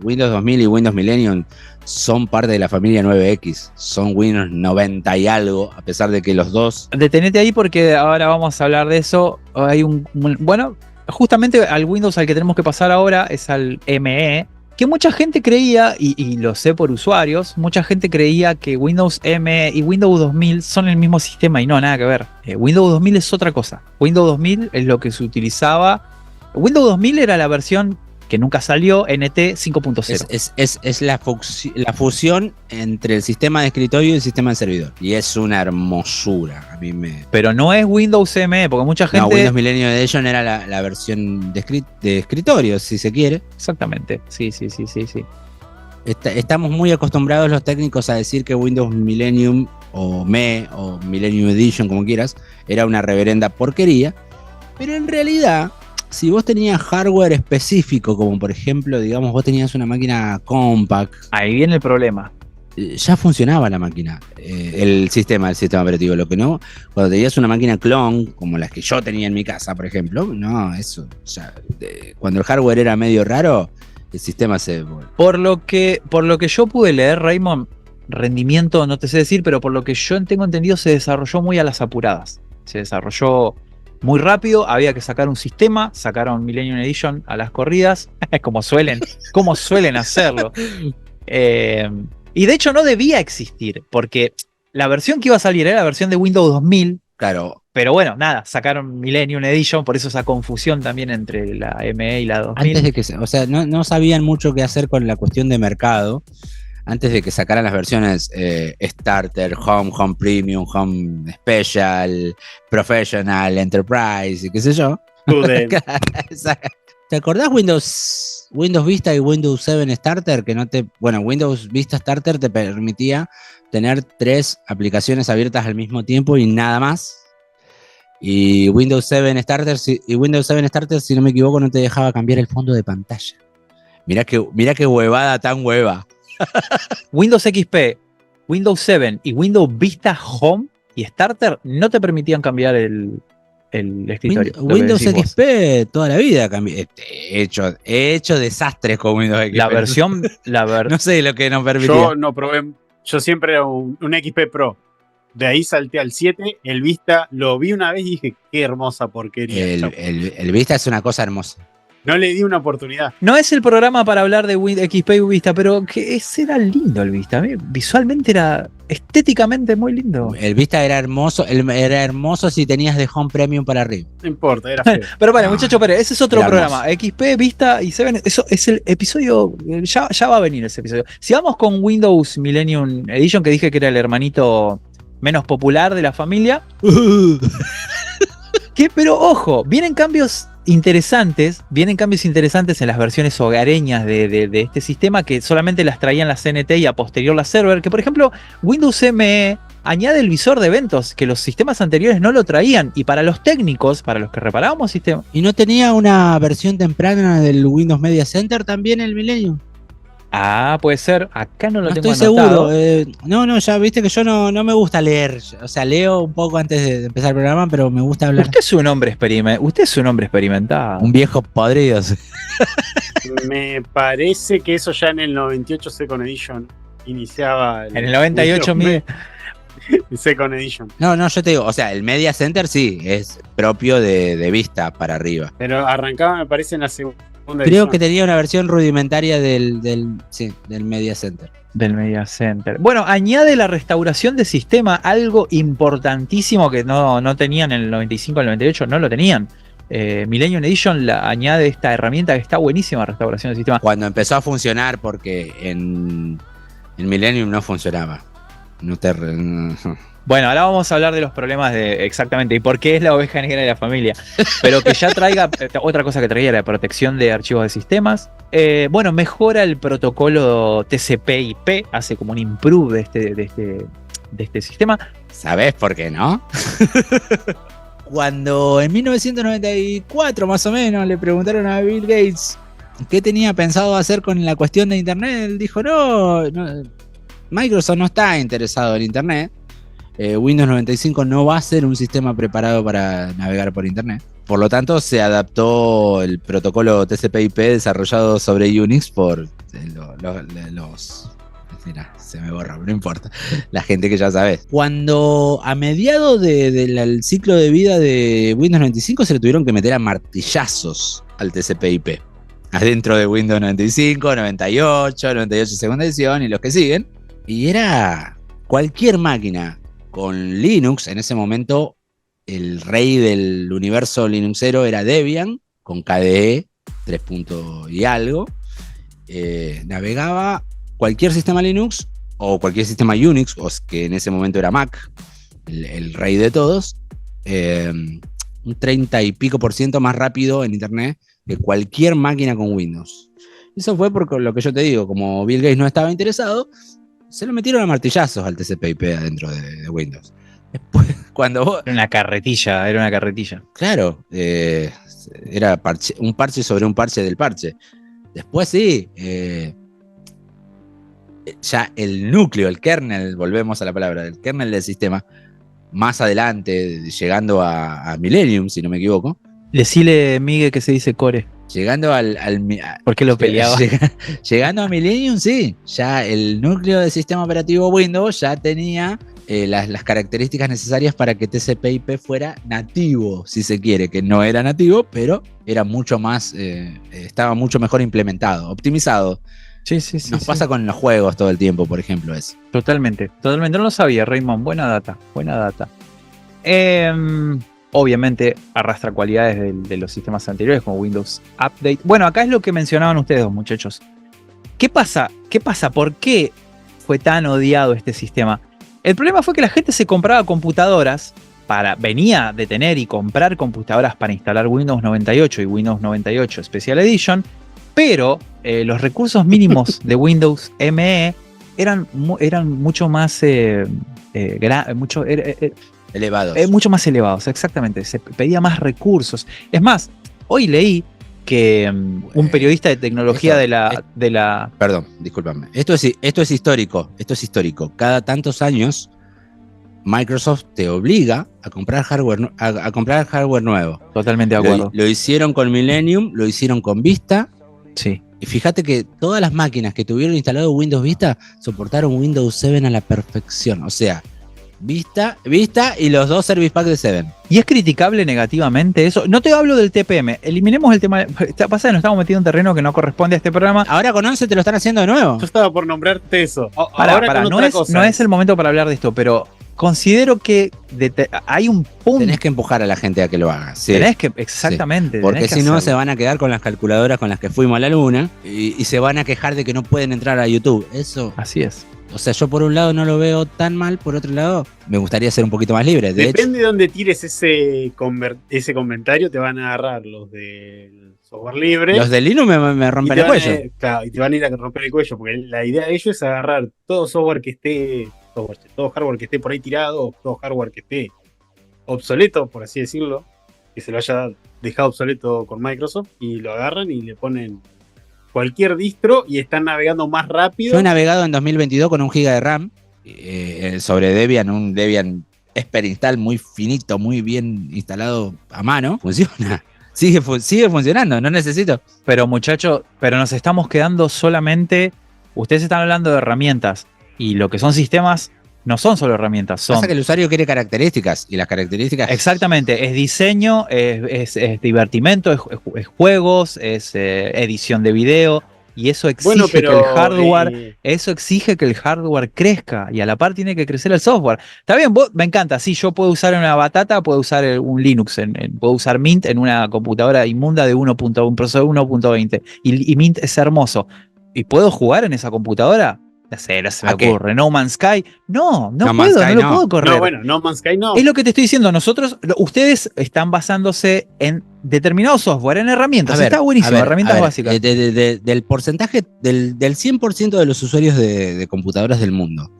Windows 2000 y Windows Millennium son parte de la familia 9X. Son Windows 90 y algo, a pesar de que los dos... Detenete ahí porque ahora vamos a hablar de eso. Hay bueno, justamente al Windows al que tenemos que pasar ahora es al ME, que mucha gente creía, y lo sé por usuarios, mucha gente creía que Windows ME y Windows 2000 son el mismo sistema y no, nada que ver. Windows 2000 es otra cosa. Windows 2000 es lo que se utilizaba. Windows 2000 era la versión que nunca salió, NT 5.0. Es la fusión entre el sistema de escritorio y el sistema de servidor. Y es una hermosura. A mí me... Pero no es Windows ME, porque mucha gente... No, Windows Millennium Edition era la versión de escritorio, si se quiere. Exactamente, sí. Estamos muy acostumbrados los técnicos a decir que Windows Millennium o ME o Millennium Edition, como quieras, era una reverenda porquería. Pero en realidad, si vos tenías hardware específico, como por ejemplo, digamos, vos tenías una máquina compact, Ahí viene el problema. ya funcionaba la máquina, el sistema operativo. Lo que no, cuando tenías una máquina clon, como las que yo tenía en mi casa, por ejemplo, no, eso, ya, cuando el hardware era medio raro, el sistema se... Por lo que yo pude leer, Raymond, rendimiento no te sé decir, pero por lo que yo tengo entendido se desarrolló muy a las apuradas. Se desarrolló muy rápido, había que sacar un sistema, sacaron Millennium Edition a las corridas, como suelen hacerlo. Y de hecho no debía existir, porque la versión que iba a salir era la versión de Windows 2000, Claro, pero bueno, nada, sacaron Millennium Edition, por eso esa confusión también entre la ME y la 2000. antes de que, o sea, no sabían mucho qué hacer con la cuestión de mercado, antes de que sacaran las versiones Starter, Home Premium, Home Special, Professional, Enterprise y qué sé yo. Student. ¿Te acordás Windows Vista y Windows 7 Starter? Windows Vista Starter te permitía tener 3 aplicaciones abiertas al mismo tiempo y nada más. Y Windows 7 Starter, si no me equivoco, no te dejaba cambiar el fondo de pantalla. Mirá qué huevada tan hueva. Windows XP, Windows 7 y Windows Vista Home y Starter no te permitían cambiar el escritorio. lo que Windows decís vos. XP toda la vida cambié. He hecho desastres con Windows XP. La No sé lo que nos permitía. Yo no probé. Yo siempre era un XP Pro. De ahí salté al 7. El Vista lo vi una vez y dije, qué hermosa porquería. Chau. El Vista es una cosa hermosa. No le di una oportunidad. No es el programa para hablar de XP y Vista, pero que era lindo el Vista. A mí, visualmente era estéticamente muy lindo. El Vista era hermoso si tenías de Home Premium para arriba. No importa, era feo. Pero vale, muchachos, ese es otro Era programa. XP, Vista y 7, eso es el episodio. Ya va a venir ese episodio. Si vamos con Windows Millennium Edition, que dije que era el hermanito menos popular de la familia. Pero ojo, vienen cambios interesantes en las versiones hogareñas de este sistema que solamente las traían la CNT y a posterior la server, que por ejemplo Windows ME añade el visor de eventos que los sistemas anteriores no lo traían, y para los técnicos, para los que reparábamos sistemas, ¿Y no tenía una versión temprana del Windows Media Center también el Millennium? Ah, puede ser. Acá no lo No tengo estoy anotado. seguro. No, ya viste que yo no me gusta leer. O sea, leo un poco antes de empezar el programa, pero me gusta hablar. Usted es un hombre experimentado. Un viejo podrido. Me parece que eso ya en el 98 Second Edition iniciaba. En el 98 mide. Second Edition. No, yo te digo, o sea, el Media Center sí, es propio de vista para arriba. Pero arrancaba, me parece, en la segunda Creo edición. que tenía una versión rudimentaria del Media Center. Del Media Center. Bueno, añade la restauración de sistema, algo importantísimo que no tenían en el 95 al 98, no lo tenían. Millennium Edition añade esta herramienta que está buenísima, restauración de sistema. Cuando empezó a funcionar, porque en Millennium no funcionaba. Bueno, ahora vamos a hablar de los problemas de exactamente y por qué es la oveja negra de la familia. Pero que ya traiga, otra cosa que traía, la protección de archivos de sistemas. Bueno, mejora el protocolo TCP/IP, hace como un improve de este sistema. ¿Sabés por qué no? Cuando en 1994 más o menos le preguntaron a Bill Gates qué tenía pensado hacer con la cuestión de Internet, él dijo, no, Microsoft no está interesado en Internet. Windows 95 no va a ser un sistema preparado para navegar por Internet. Por lo tanto, se adaptó el protocolo TCP/IP desarrollado sobre Unix por los... Mira, se me borra, no importa. La gente que ya sabes. Cuando a mediados del ciclo de vida de Windows 95 se le tuvieron que meter a martillazos al TCP/IP. Adentro de Windows 95, 98, 98 segunda edición y los que siguen. Y era cualquier máquina con Linux. En ese momento el rey del universo linuxero era Debian, con KDE 3. Y algo. Navegaba cualquier sistema Linux o cualquier sistema Unix, que en ese momento era Mac, el rey de todos, un 30 y pico % más rápido en Internet que cualquier máquina con Windows. Eso fue porque lo que yo te digo, como Bill Gates no estaba interesado, se lo metieron a martillazos al TCP/IP adentro de Windows. Después, cuando vos... Era una carretilla. Claro, era un parche sobre un parche del parche. Después sí, ya el núcleo, el kernel, volvemos a la palabra, el kernel del sistema, más adelante, llegando a Millennium, si no me equivoco. Decile, Miguel, que se dice core. Llegando ¿Por qué lo peleaba? Llegando a Millennium, sí, ya el núcleo del sistema operativo Windows ya tenía las características necesarias para que TCP/IP fuera nativo, si se quiere, que no era nativo, pero era mucho más, estaba mucho mejor implementado, optimizado. Sí. Nos pasa con los juegos todo el tiempo, por ejemplo, eso. Totalmente. No lo sabía, Raymond. Buena data. Obviamente arrastra cualidades de los sistemas anteriores como Windows Update. Bueno, acá es lo que mencionaban ustedes dos, muchachos. ¿Qué pasa? ¿Por qué fue tan odiado este sistema? El problema fue que la gente se compraba computadoras, venía de tener y comprar computadoras para instalar Windows 98 y Windows 98 Special Edition, pero los recursos mínimos de Windows ME eran mucho más elevados. Mucho más elevados, exactamente. Se pedía más recursos. Es más, hoy leí que un periodista de tecnología de la... Perdón, discúlpame. Esto es histórico. Cada tantos años, Microsoft te obliga a comprar hardware nuevo. Totalmente de acuerdo. Lo hicieron con Millennium, lo hicieron con Vista. Sí. Y fíjate que todas las máquinas que tuvieron instalado Windows Vista soportaron Windows 7 a la perfección. O sea, Vista y los 2 Service Pack de 7. ¿Y es criticable negativamente eso? No te hablo del TPM. Eliminemos el tema. Pasa que nos estamos metiendo en terreno que no corresponde a este programa. Ahora con 11 te lo están haciendo de nuevo. Yo estaba por nombrarte eso. No es el momento para hablar de esto, pero considero que hay un punto. Tenés que empujar a la gente a que lo haga. Sí. Exactamente. Sí. Porque si no, hacerlo. se van a quedar con las calculadoras con las que fuimos a la luna y se van a quejar de que no pueden entrar a YouTube. Eso. Así es. O sea, yo por un lado no lo veo tan mal, por otro lado me gustaría ser un poquito más libre. Depende de dónde tires ese comentario, te van a agarrar los del software libre. Los de Linux me rompen el cuello. Claro, y te van a ir a romper el cuello, porque la idea de ellos es agarrar todo software que esté, todo hardware que esté por ahí tirado, o todo hardware que esté obsoleto, por así decirlo, que se lo haya dejado obsoleto con Microsoft, y lo agarran y le ponen cualquier distro y están navegando más rápido. Yo he navegado en 2022 con 1 GB de RAM sobre Debian, un Debian Esper install muy finito, muy bien instalado a mano. Funciona. Sigue funcionando, no necesito. Pero muchachos, pero nos estamos quedando solamente. Ustedes están hablando de herramientas. Y lo que son sistemas no son solo herramientas. Son. Pasa que el usuario quiere características. Y las características. Exactamente, es diseño, es divertimento, es juegos, es edición de video. Y eso exige que el hardware, eso exige que el hardware crezca y a la par tiene que crecer el software. Está bien, me encanta, sí, yo puedo usar una Batata, puedo usar un Linux, puedo usar Mint en una computadora inmunda de 1.1, un procesador 1.20 y Mint es hermoso. ¿Y puedo jugar en esa computadora? No sé, no se me ocurre. No Man's Sky. No puedo, no lo puedo correr. No, bueno, No Man's Sky no. Es lo que te estoy diciendo. Ustedes están basándose en determinado software, en herramientas. Está buenísimo, herramientas básicas. Del porcentaje, del 100% de los usuarios de computadoras del mundo,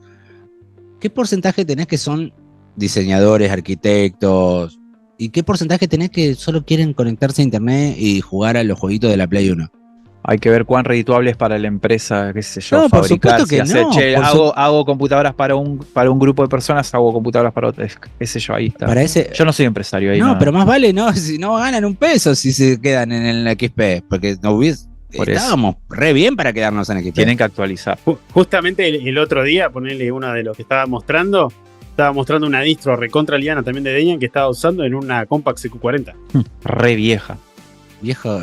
¿qué porcentaje tenés que son diseñadores, arquitectos? ¿Y qué porcentaje tenés que solo quieren conectarse a internet y jugar a los jueguitos de la Play 1? Hay que ver cuán redituable es para la empresa, qué sé yo, no, fabricar. Por supuesto que no. Hago computadoras para un grupo de personas, hago computadoras para otras, qué sé yo, ahí está. Yo no soy empresario ahí. No, pero más vale, no, si no ganan un peso si se quedan en el XP, porque estábamos re bien para quedarnos en XP. Tienen que actualizar. Justamente el otro día, ponerle uno de los que estaba mostrando una distro recontra liana también de Debian que estaba usando en una Compaq CQ40. Re vieja. Viejo,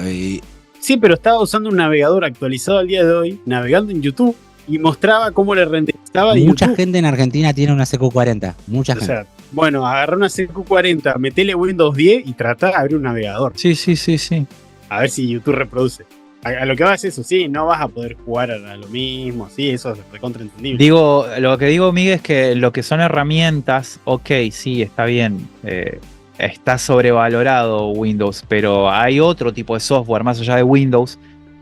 Sí, pero estaba usando un navegador actualizado al día de hoy, navegando en YouTube, y mostraba cómo le renderizaba en Mucha YouTube. gente en Argentina tiene una CQ40. Mucha gente. O sea, bueno, agarrá una CQ40, metele Windows 10 y tratá de abrir un navegador. Sí. A ver si YouTube reproduce. A lo que va es eso, sí, no vas a poder jugar a lo mismo, sí, eso es recontraentendible. Lo que digo, Miguel, es que lo que son herramientas, ok, sí, está bien. Está sobrevalorado Windows, pero hay otro tipo de software más allá de Windows,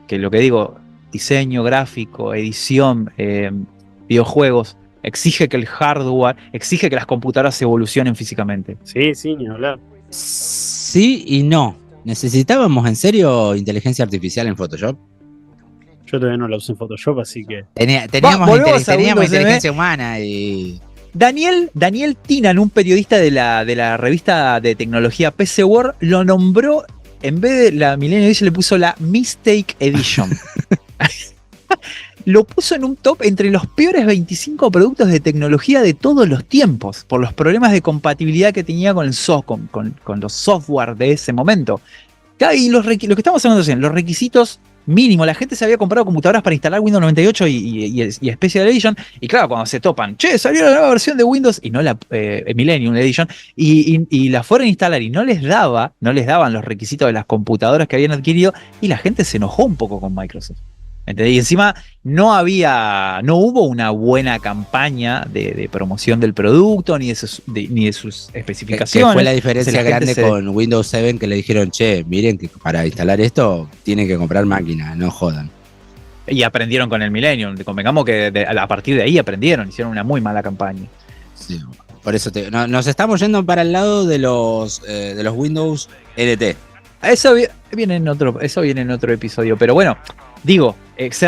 que lo que digo, diseño gráfico, edición, videojuegos, exige que el hardware, exige que las computadoras evolucionen físicamente. Sí, ni hablar. Sí y no. ¿Necesitábamos en serio inteligencia artificial en Photoshop? Yo todavía no la usé en Photoshop, así que... Teníamos inteligencia humana y... Daniel Tinan, un periodista de la revista de tecnología PC World, lo nombró, en vez de la Millennium Edition, le puso la Mistake Edition. Lo puso en un top entre los peores 25 productos de tecnología de todos los tiempos, por los problemas de compatibilidad que tenía con los software de ese momento. Y lo que estamos hablando es los requisitos mínimo. La gente se había comprado computadoras para instalar Windows 98 y Special Edition, y claro, cuando se topan, salió la nueva versión de Windows y no la Millennium Edition, y la fueron a instalar y no les daban los requisitos de las computadoras que habían adquirido, y la gente se enojó un poco con Microsoft. ¿Entendés? Y encima no hubo una buena campaña de promoción del producto ni de sus especificaciones. Que fue la diferencia grande con Windows 7, que le dijeron, miren que para instalar esto tienen que comprar máquina, no jodan. Y aprendieron con el Millennium. Convengamos que a partir de ahí hicieron una muy mala campaña. Sí, por eso nos estamos yendo para el lado de los Windows LT. Eso viene en otro episodio, pero bueno. Digo, este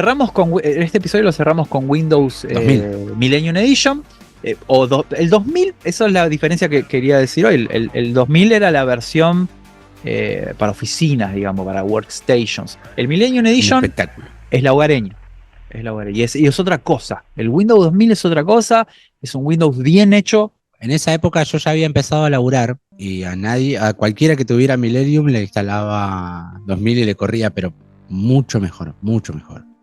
episodio lo cerramos con Windows 2000. Millennium Edition. El 2000, esa es la diferencia que quería decir hoy. El 2000 era la versión para oficinas, digamos, para workstations. El Millennium Edition es la hogareña. Y es otra cosa. El Windows 2000 es otra cosa. Es un Windows bien hecho. En esa época yo ya había empezado a laburar y a cualquiera que tuviera Millennium le instalaba 2000 y le corría, pero mucho mejor.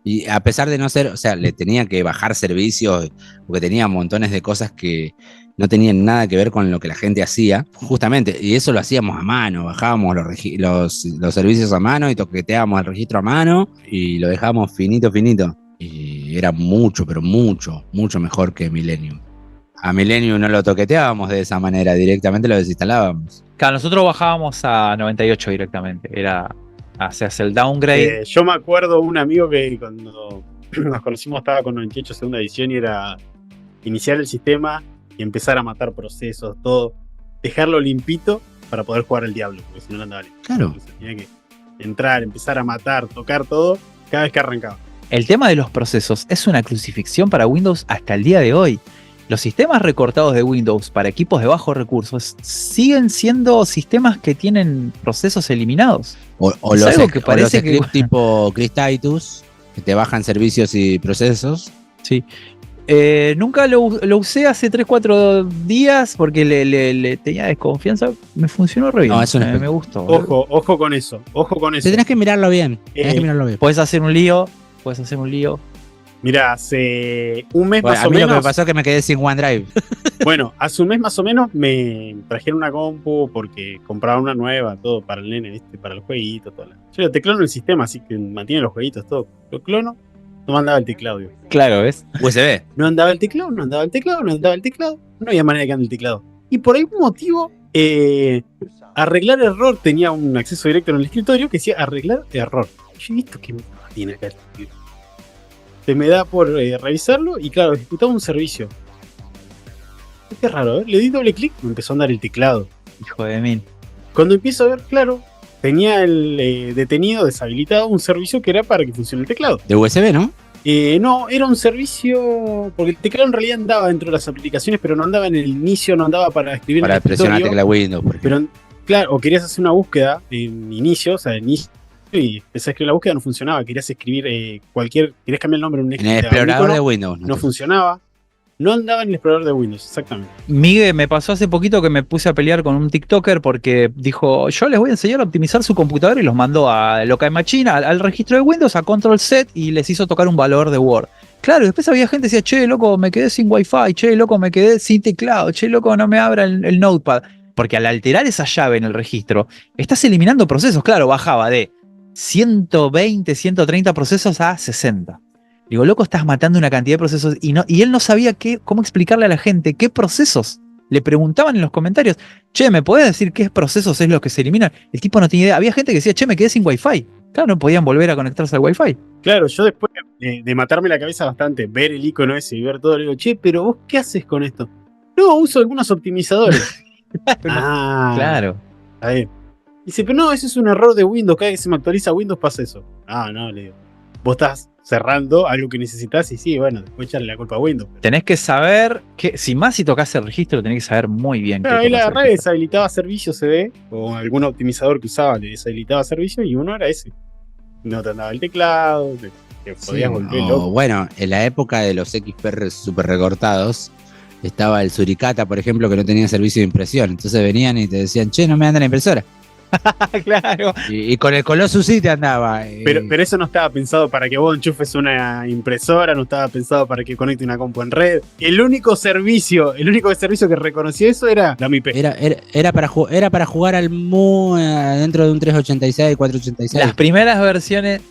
Y a pesar de no ser, o sea, le tenía que bajar servicios porque tenía montones de cosas que no tenían nada que ver con lo que la gente hacía, justamente, y eso lo hacíamos a mano, bajábamos los servicios a mano y toqueteábamos el registro a mano y lo dejábamos finito, y era mucho, pero mucho mejor que Millennium. A Millennium no lo toqueteábamos de esa manera, directamente lo desinstalábamos. Claro, nosotros bajábamos a 98 directamente, se hace el downgrade. Yo me acuerdo un amigo que cuando nos conocimos estaba con 98 segunda edición y era iniciar el sistema y empezar a matar procesos, todo, dejarlo limpito para poder jugar el Diablo, porque si no andaba limpio. Claro. Entonces tenía que entrar, empezar a matar, tocar todo cada vez que arrancaba. El tema de los procesos es una crucifixión para Windows hasta el día de hoy. Los sistemas recortados de Windows para equipos de bajos recursos siguen siendo sistemas que tienen procesos eliminados. O Es los, algo que parece o los que- scripts tipo Cristitus, que te bajan servicios y procesos. Sí. Nunca lo usé hace 3-4 días porque le tenía desconfianza. Me funcionó re bien. No, es un me gustó. Ojo con eso. Ojo con eso. Te tenés que mirarlo bien. Tenés Eh, que mirarlo bien. Puedes hacer un lío. Mirá, hace un mes Bueno, más a o mí lo que me menos. pasó es que me quedé sin OneDrive. Bueno, hace un mes más o menos me trajeron una compu porque compraba una nueva, todo para el nene, ¿viste? Para el jueguito, todo. Yo te clono el sistema, así que mantiene los jueguitos, todo. Lo clono, no mandaba el teclado, digo. Claro, ¿ves? USB. No andaba el teclado, no andaba el teclado, no andaba el teclado. No había manera de que ande el teclado. Y por algún motivo, arreglar error tenía un acceso directo en el escritorio que decía arreglar error. Yo he visto que tiene acá el tío. Se me da por revisarlo y claro, ejecutaba un servicio. Qué raro, ¿eh? Le di doble clic y me empezó a andar el teclado. Hijo de mil. Cuando empiezo a ver, claro, tenía el detenido, deshabilitado un servicio que era para que funcione el teclado. De USB, ¿no? No, era un servicio, porque el teclado en realidad andaba dentro de las aplicaciones, pero no andaba en el inicio, no andaba para escribir Para en el presionar escritorio. tecla Windows, por ejemplo. Pero, claro, o querías hacer una búsqueda en inicio, o sea, en inicio, y empezás a escribir la búsqueda, no funcionaba. Querías escribir querías cambiar el nombre en un En el un explorador icono, de Windows. no funcionaba. No andaba en el explorador de Windows, exactamente. Miguel, me pasó hace poquito que me puse a pelear con un TikToker porque dijo, yo les voy a enseñar a optimizar su computadora y los mandó a Local Machine, al registro de Windows, a Control Z y les hizo tocar un valor de Word. Claro, y después había gente que decía, che, loco, me quedé sin Wi-Fi, che, loco, me quedé sin teclado, che, loco, no me abra el Notepad. Porque al alterar esa llave en el registro, estás eliminando procesos. Claro, bajaba de 120, 130 procesos a 60. Digo, loco, estás matando una cantidad de procesos y él no sabía cómo explicarle a la gente qué procesos. Le preguntaban en los comentarios, che, ¿me podés decir qué procesos es lo que se eliminan? El tipo no tenía idea. Había gente que decía, che, me quedé sin Wi-Fi. Claro, no podían volver a conectarse al Wi-Fi. Claro, yo después de matarme la cabeza bastante, ver el icono ese y ver todo, le digo, che, pero vos, ¿qué haces con esto? No, uso algunos optimizadores. Claro. A ver. Dice, pero no, ese es un error de Windows. Cada vez que se me actualiza Windows pasa eso. Ah, no, le digo. Vos estás cerrando algo que necesitas y sí, bueno, después echarle la culpa a Windows. Tenés que saber que, si tocas el registro, tenés que saber muy bien Claro, qué ahí la tocas el agarré, registro. deshabilitaba servicio, se ve, o algún optimizador que usaba le deshabilitaba servicio y uno era ese. No te andaba el teclado, te podías volver o, loco. bueno, en la época de los XPR super recortados, estaba el Suricata, por ejemplo, que no tenía servicio de impresión. Entonces venían y te decían, che, no me anda la impresora. Claro. Y con el Colossus sí te andaba. Pero eso no estaba pensado para que vos enchufes una impresora, no estaba pensado para que conecte una compu en red. El único servicio que reconocía eso era la MIP. Era para jugar al MU dentro de un 386, 486. Las primeras versiones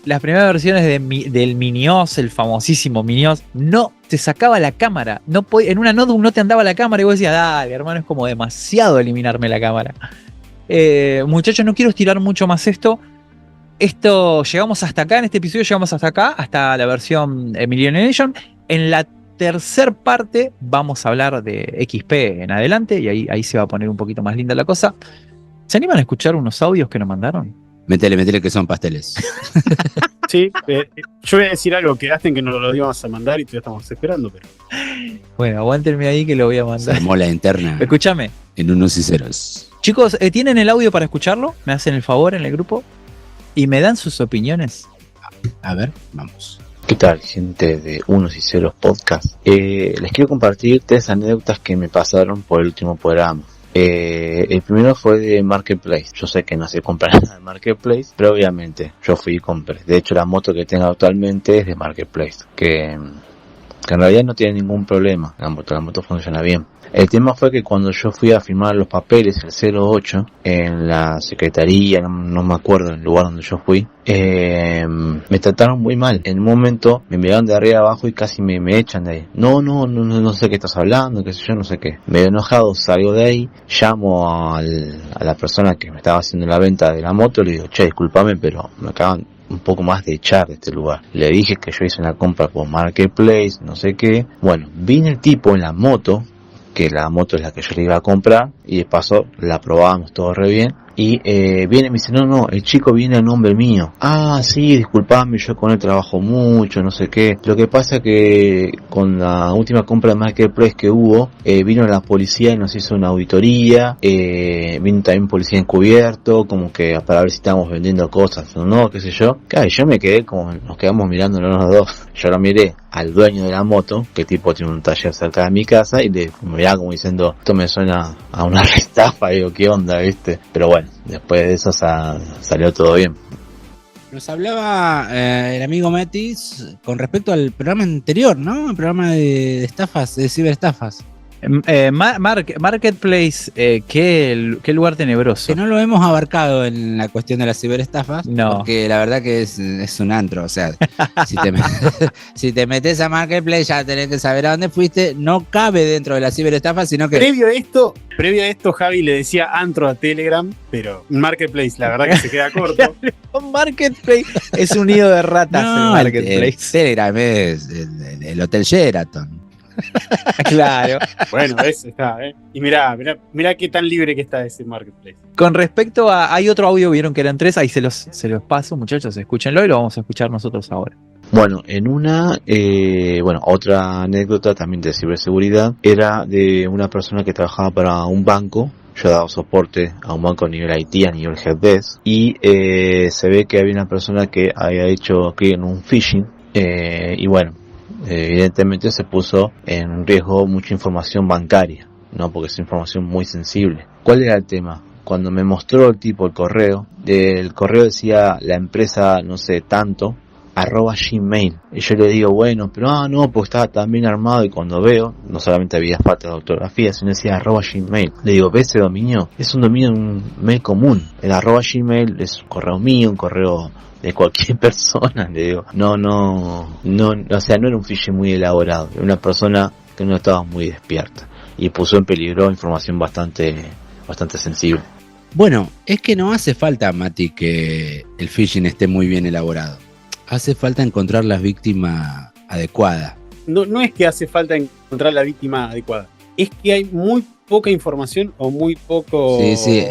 del Minios, el famosísimo Minios, no te sacaba la cámara. En una notebook no te andaba la cámara y vos decías, dale, hermano, es como demasiado eliminarme la cámara. Muchachos, no quiero estirar mucho más esto. Llegamos hasta acá, en este episodio llegamos hasta acá, hasta la versión Millennium Edition. En la tercer parte vamos a hablar de XP en adelante y ahí se va a poner un poquito más linda la cosa. ¿Se animan a escuchar unos audios que nos mandaron? Métele que son pasteles. Sí, yo voy a decir algo, quedaste en que nos lo íbamos a mandar y todavía estamos esperando, pero. Bueno, aguántenme ahí que lo voy a Se mandar. armó la interna Escúchame. en unos y ceros. Chicos, ¿tienen el audio para escucharlo? ¿Me hacen el favor en el grupo? ¿Y me dan sus opiniones? A ver, vamos. ¿Qué tal, gente de Unos y Ceros Podcast? Les quiero compartir 3 anécdotas que me pasaron por el último programa. El primero fue de Marketplace. Yo sé que no sé comprar nada de Marketplace, pero obviamente yo fui y compré. De hecho, la moto que tengo actualmente es de Marketplace, que en realidad no tiene ningún problema. La moto funciona bien. El tema fue que cuando yo fui a firmar los papeles el 08 en la secretaría, no me acuerdo el lugar donde yo fui, me trataron muy mal. En un momento me miraron de arriba abajo y casi me echan de ahí. No sé qué estás hablando, qué sé yo, no sé qué. Medio enojado salgo de ahí, llamo a la persona que me estaba haciendo la venta de la moto y le digo, che, discúlpame, pero me acaban un poco más de echar de este lugar. Le dije que yo hice una compra por Marketplace, no sé qué. Bueno, vine el tipo en la moto, que la moto es la que yo le iba a comprar, y de paso la probábamos todo re bien. Y viene y me dice, no, el chico viene a nombre mío. Ah, sí, disculpame, yo con él trabajo mucho, no sé qué. Lo que pasa que con la última compra de Marketplace que hubo, vino la policía y nos hizo una auditoría, vino también policía encubierto, como que para ver si estábamos vendiendo cosas o no, qué sé yo. Claro, y yo me quedé como, nos quedamos mirando los dos. Yo lo miré al dueño de la moto, que tipo tiene un taller cerca de mi casa, y le miraba como diciendo, esto me suena a una estafa, digo, ¿qué onda, viste? Pero bueno, después de eso salió todo bien. Nos hablaba el amigo Metis con respecto al programa anterior, ¿no? El programa de estafas, de ciberestafas. Marketplace, qué lugar tenebroso. Que no lo hemos abarcado en la cuestión de las ciberestafas, No. porque la verdad que es un antro, o sea, si te metes a Marketplace ya tenés que saber a dónde fuiste, no cabe dentro de la ciberestafa, sino que... Previo a esto, Javi le decía antro a Telegram, pero Marketplace, la verdad que se queda corto. Marketplace es un nido de ratas. No, el el Marketplace. Telegram es el Hotel Sheraton. Claro. Bueno, ese está, Y mirá qué tan libre que está ese Marketplace. Con respecto a... Hay otro audio, vieron que eran 3, ahí se los paso, muchachos, escúchenlo y lo vamos a escuchar nosotros ahora. Bueno, en otra anécdota también de ciberseguridad era de una persona que trabajaba para un banco. Yo he dado soporte a un banco a nivel IT, a nivel helpdesk, y se ve que había una persona que había hecho clic en un phishing, y bueno, evidentemente se puso en riesgo mucha información bancaria, ¿no? Porque es información muy sensible. ¿Cuál era el tema? Cuando me mostró el tipo el correo decía la empresa, no sé, tanto, @gmail. Y yo le digo, bueno, pero no, porque estaba tan bien armado, y cuando veo, no solamente había falta de ortografía, sino decía @gmail. Le digo, ¿ves ese dominio? Es un dominio, un mail común. El @gmail es un correo mío, un correo de cualquier persona. Le digo, no, o sea, no era un phishing muy elaborado, era una persona que no estaba muy despierta y puso en peligro información bastante sensible. Bueno, es que no hace falta, Mati, que el phishing esté muy bien elaborado. Hace falta encontrar la víctima adecuada. No es que hace falta encontrar la víctima adecuada, es que hay muy poca información o muy poco... Sí,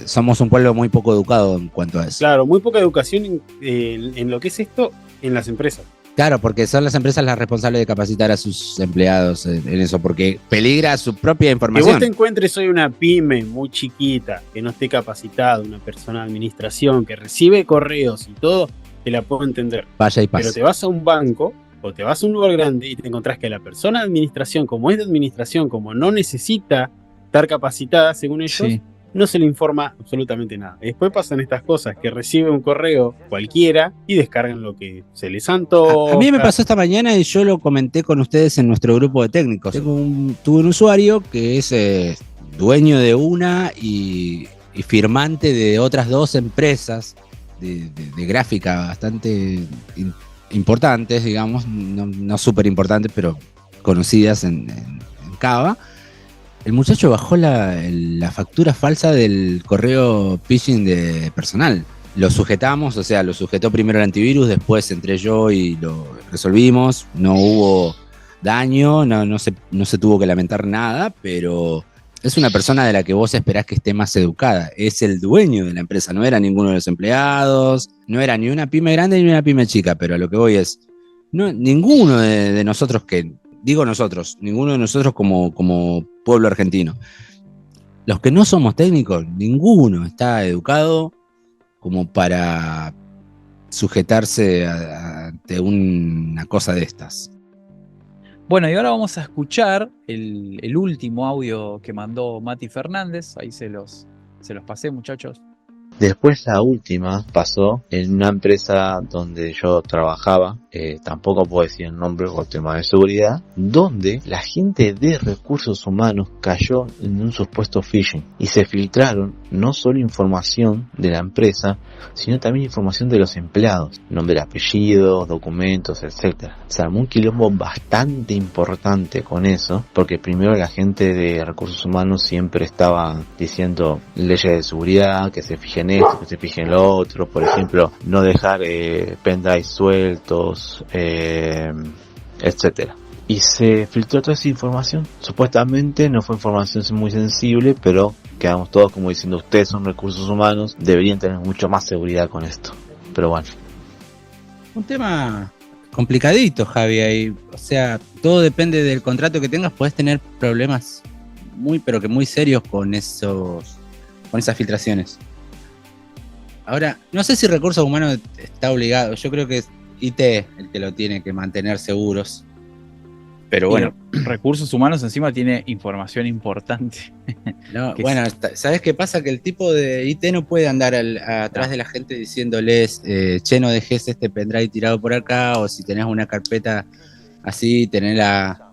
somos un pueblo muy poco educado en cuanto a eso. Claro, muy poca educación en lo que es esto en las empresas. Claro, porque son las empresas las responsables de capacitar a sus empleados en eso, porque peligra su propia Que información. vos te encuentres hoy una pyme muy chiquita, que no esté capacitada, una persona de administración, que recibe correos y todo, te la puedo entender. Vaya y pase. Pero te vas a un banco o te vas a un lugar grande y te encontrás que la persona de administración, como es de administración, como no necesita estar capacitada según ellos, Sí. no se le informa absolutamente nada. Y después pasan estas cosas, que recibe un correo cualquiera y descargan lo que se les antoja. A mí me pasó esta mañana y yo lo comenté con ustedes en nuestro grupo de técnicos. Tuve un usuario que es dueño de una y firmante de otras 2 empresas de gráfica bastante importantes, digamos, no súper importantes, pero conocidas en Cava. El muchacho bajó la factura falsa del correo phishing de personal. Lo sujetamos, o sea, lo sujetó primero el antivirus, después entré yo y lo resolvimos. No hubo daño, no se tuvo que lamentar nada, pero es una persona de la que vos esperás que esté más educada. Es el dueño de la empresa, no era ninguno de los empleados, no era ni una pyme grande ni una pyme chica, pero a lo que voy es, ninguno de nosotros ninguno de nosotros como pueblo argentino. Los que no somos técnicos, ninguno está educado como para sujetarse ante una cosa de estas. Bueno, y ahora vamos a escuchar el último audio que mandó Mati Fernández. Ahí se los pasé, muchachos. Después la última pasó en una empresa donde yo trabajaba, tampoco puedo decir el nombre por tema de seguridad, donde la gente de recursos humanos cayó en un supuesto phishing y se filtraron no solo información de la empresa, sino también información de los empleados, nombre, apellidos, documentos, etcétera. Se armó un quilombo bastante importante con eso, porque primero la gente de recursos humanos siempre estaba diciendo leyes de seguridad, que se fijen esto, que se fijen lo otro, por ejemplo, no dejar pendrives sueltos, etcétera. y se filtró toda esa información. Supuestamente no fue información muy sensible, pero quedamos todos como diciendo, ustedes son recursos humanos, deberían tener mucho más seguridad con esto. Pero bueno. Un tema complicadito, Javi, ahí. O sea, todo depende del contrato que tengas. Puedes tener problemas pero que muy serios con esas filtraciones. Ahora, no sé si Recursos Humanos está obligado. Yo creo que es IT el que lo tiene que mantener seguros. Pero bueno. Recursos Humanos encima tiene información importante. No, bueno, ¿sabes qué pasa? Que el tipo de IT no puede andar atrás de la gente diciéndoles, che, no dejes este pendrive tirado por acá, o si tenés una carpeta así, dejala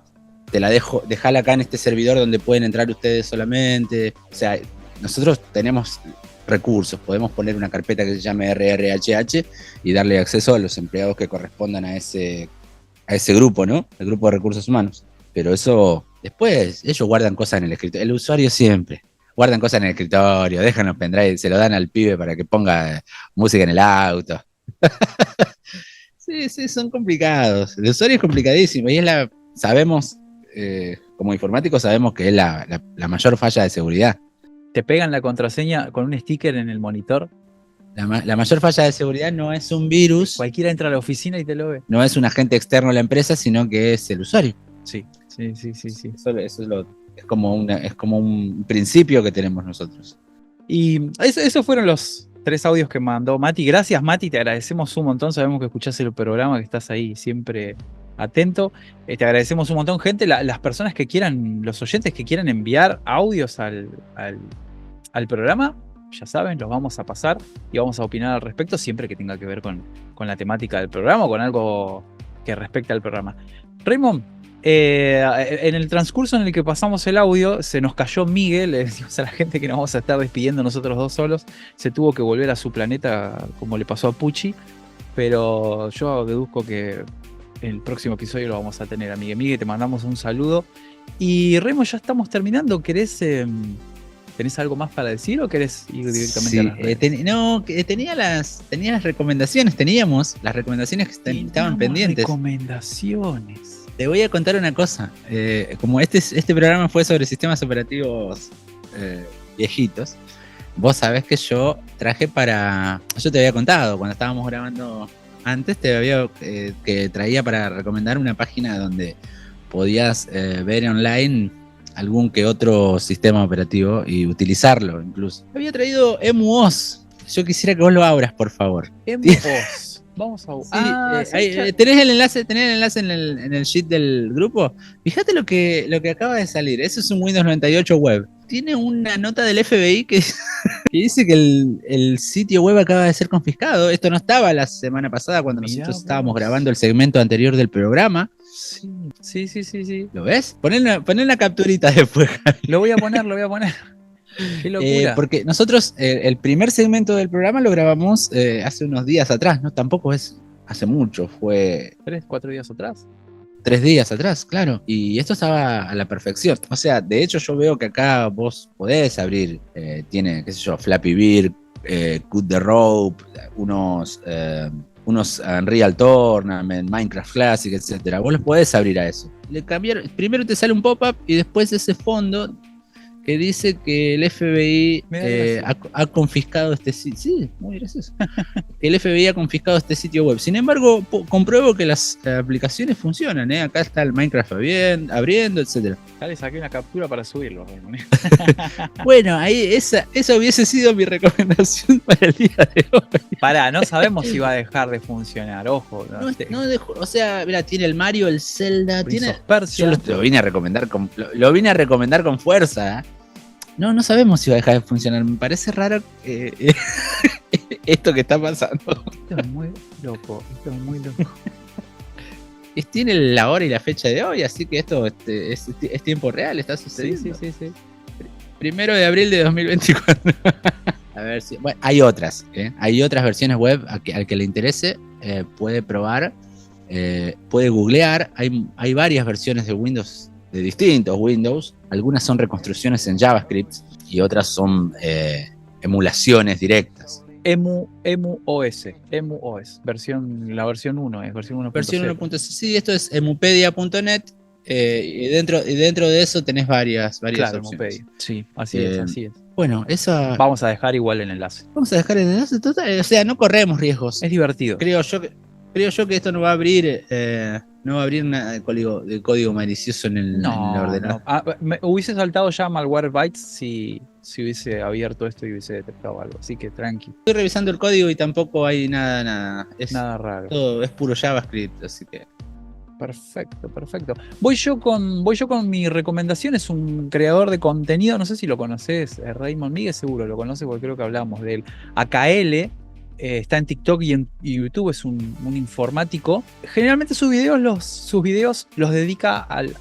acá en este servidor donde pueden entrar ustedes solamente. O sea, nosotros tenemos recursos, podemos poner una carpeta que se llame RRHH y darle acceso a los empleados que correspondan a ese grupo, ¿no? El grupo de recursos humanos. Pero eso, después, ellos guardan cosas en el escritorio. El usuario siempre guardan cosas en el escritorio, dejan los pendrives, se lo dan al pibe para que ponga música en el auto. Sí, son complicados. El usuario es complicadísimo y sabemos, como informáticos sabemos que es la mayor falla de seguridad. Te pegan la contraseña con un sticker en el monitor. La mayor falla de seguridad no es un virus. Cualquiera entra a la oficina y te lo ve. No es un agente externo a la empresa, sino que es el usuario. Sí. Eso es como un principio que tenemos nosotros. Y esos fueron los 3 audios que mandó Mati. Gracias, Mati, te agradecemos un montón. Sabemos que escuchás el programa, que estás ahí siempre atento. Te agradecemos un montón, gente. Las personas que quieran, los oyentes que quieran enviar audios al programa, ya saben, los vamos a pasar y vamos a opinar al respecto, siempre que tenga que ver con la temática del programa o con algo que respecte al programa. Raymond, en el transcurso en el que pasamos el audio, se nos cayó Miguel, le decimos a la gente que nos vamos a estar despidiendo nosotros dos solos, se tuvo que volver a su planeta como le pasó a Pucci, pero yo deduzco que el próximo episodio lo vamos a tener a Miguel. Miguel, te mandamos un saludo. Y Raymond, ya estamos terminando, ¿tenés algo más para decir o querés ir directamente a las redes? Tenía las recomendaciones, teníamos las recomendaciones que estaban pendientes. Recomendaciones. Te voy a contar una cosa. Como este programa fue sobre sistemas operativos viejitos, vos sabés que yo traje yo te había contado cuando estábamos grabando antes, que traía para recomendar una página donde podías ver online algún que otro sistema operativo y utilizarlo incluso. Había traído EmuOS. Yo quisiera que vos lo abras, por favor. EmuOS. Vamos a... ¿Tenés el enlace en el sheet del grupo? Fíjate lo que acaba de salir. Eso es un Windows 98 web. Tiene una nota del FBI que dice que el sitio web acaba de ser confiscado. Esto no estaba la semana pasada cuando nosotros estábamos grabando el segmento anterior del programa. Sí. ¿Lo ves? Poné una capturita después. Lo voy a poner. Qué locura. Porque nosotros el primer segmento del programa lo grabamos hace unos días atrás, ¿no? Tampoco es hace mucho, fue... 3-4 días atrás. 3 días atrás, claro. Y esto estaba a la perfección. O sea, de hecho yo veo que acá vos podés abrir, tiene, qué sé yo, Flappy Bird, Cut the Rope, unos Unreal Tournament, Minecraft Classic, etcétera. Vos los podés abrir a eso. Primero te sale un pop-up y después ese fondo que dice que el FBI ha confiscado este sitio. Sí, muy gracioso. El FBI ha confiscado este sitio web. Sin embargo, compruebo que las aplicaciones funcionan. Acá está el Minecraft abriendo, etc. Ya le saqué una captura para subirlo. Bueno, ahí esa hubiese sido mi recomendación para el día de hoy. Pará, no sabemos si va a dejar de funcionar. Ojo. No dejó, o sea, mira, tiene el Mario, el Zelda, tiene. Persia. Yo lo vine a recomendar con fuerza. No sabemos si va a dejar de funcionar. Me parece raro esto que está pasando. Esto es muy loco. Tiene la hora y la fecha de hoy, así que esto es tiempo real, está sucediendo. Sí. 1 de abril de 2024. A ver si. Bueno, hay otras. Hay otras versiones web al que le interese. Puede probar. Puede googlear. Hay varias versiones de Windows, de distintos Windows. Algunas son reconstrucciones en JavaScript y otras son emulaciones directas. EmuOS, la versión 1 es versión 1.0. Versión 1.0. Sí, esto es emupedia.net Y dentro de eso tenés varias Claro, opciones. Mopedia. Sí, así es, así es. Bueno, esa. Vamos a dejar igual el enlace. Vamos a dejar el enlace total. O sea, no corremos riesgos. Es divertido. Creo yo que esto no va a abrir. No va a abrir nada de código malicioso en el ordenador. No. Me hubiese saltado ya Malwarebytes si hubiese abierto esto y hubiese detectado algo. Así que tranqui. Estoy revisando el código y tampoco hay nada. Nada raro. Todo es puro JavaScript, así que. Perfecto. Voy yo con mi recomendación. Es un creador de contenido, no sé si lo conoces, Raymond Miguel seguro lo conoce porque creo que hablamos de él. AKL, está en TikTok y en YouTube, es un informático. Generalmente sus videos los dedica al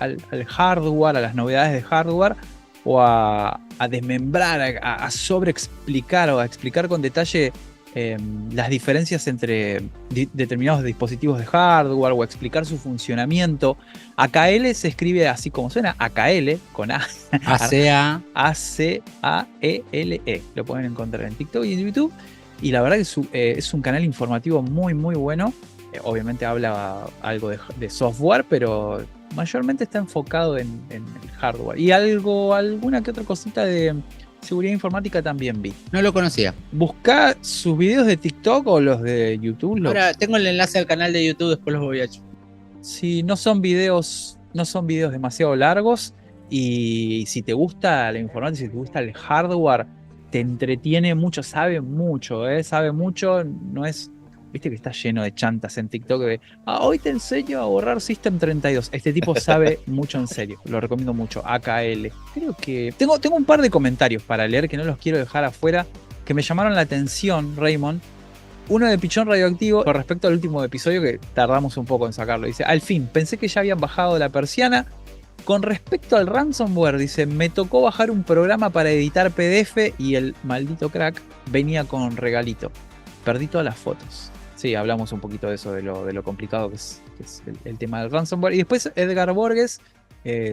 hardware, a las novedades de hardware, o a desmembrar, a sobreexplicar o a explicar con detalle las diferencias entre determinados dispositivos de hardware o explicar su funcionamiento. AKL se escribe así como suena, AKL con A. ACA. ACAELE. Lo pueden encontrar en TikTok y en YouTube. Y la verdad que es un canal informativo muy, muy bueno. Obviamente habla algo de software, pero mayormente está enfocado en el hardware. Y alguna que otra cosita de seguridad informática también vi. No lo conocía. Buscá sus videos de TikTok o los de YouTube. Ahora tengo el enlace al canal de YouTube, después los voy a echar. Sí, no son videos demasiado largos. Y si te gusta la informática, si te gusta el hardware, te entretiene mucho, sabe mucho, no es, viste que está lleno de chantas en TikTok de, hoy te enseño a borrar System 32. Este tipo sabe mucho en serio, lo recomiendo mucho, AKL. Creo que tengo un par de comentarios para leer que no los quiero dejar afuera, que me llamaron la atención, Raymond. Uno de Pichón Radioactivo, con respecto al último episodio, que tardamos un poco en sacarlo. Dice, al fin, pensé que ya habían bajado la persiana. Con respecto al ransomware, dice, me tocó bajar un programa para editar PDF y el maldito crack venía con regalito. Perdí todas las fotos. Sí, hablamos un poquito de eso, de lo complicado que es el tema del ransomware. Y después Edgar Borges,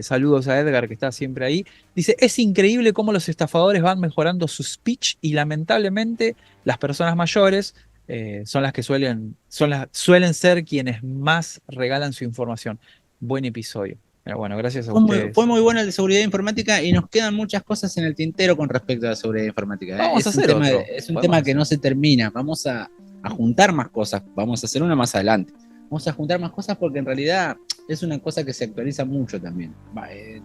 saludos a Edgar que está siempre ahí, dice, es increíble cómo los estafadores van mejorando su speech y lamentablemente las personas mayores son las que suelen ser quienes más regalan su información. Buen episodio. Pero bueno, gracias a ustedes. Fue muy bueno el de seguridad informática y nos quedan muchas cosas en el tintero con respecto a la seguridad informática. Vamos a hacer otro. Es un tema que no se termina. Vamos a juntar más cosas. Vamos a hacer una más adelante. Vamos a juntar más cosas porque en realidad es una cosa que se actualiza mucho también.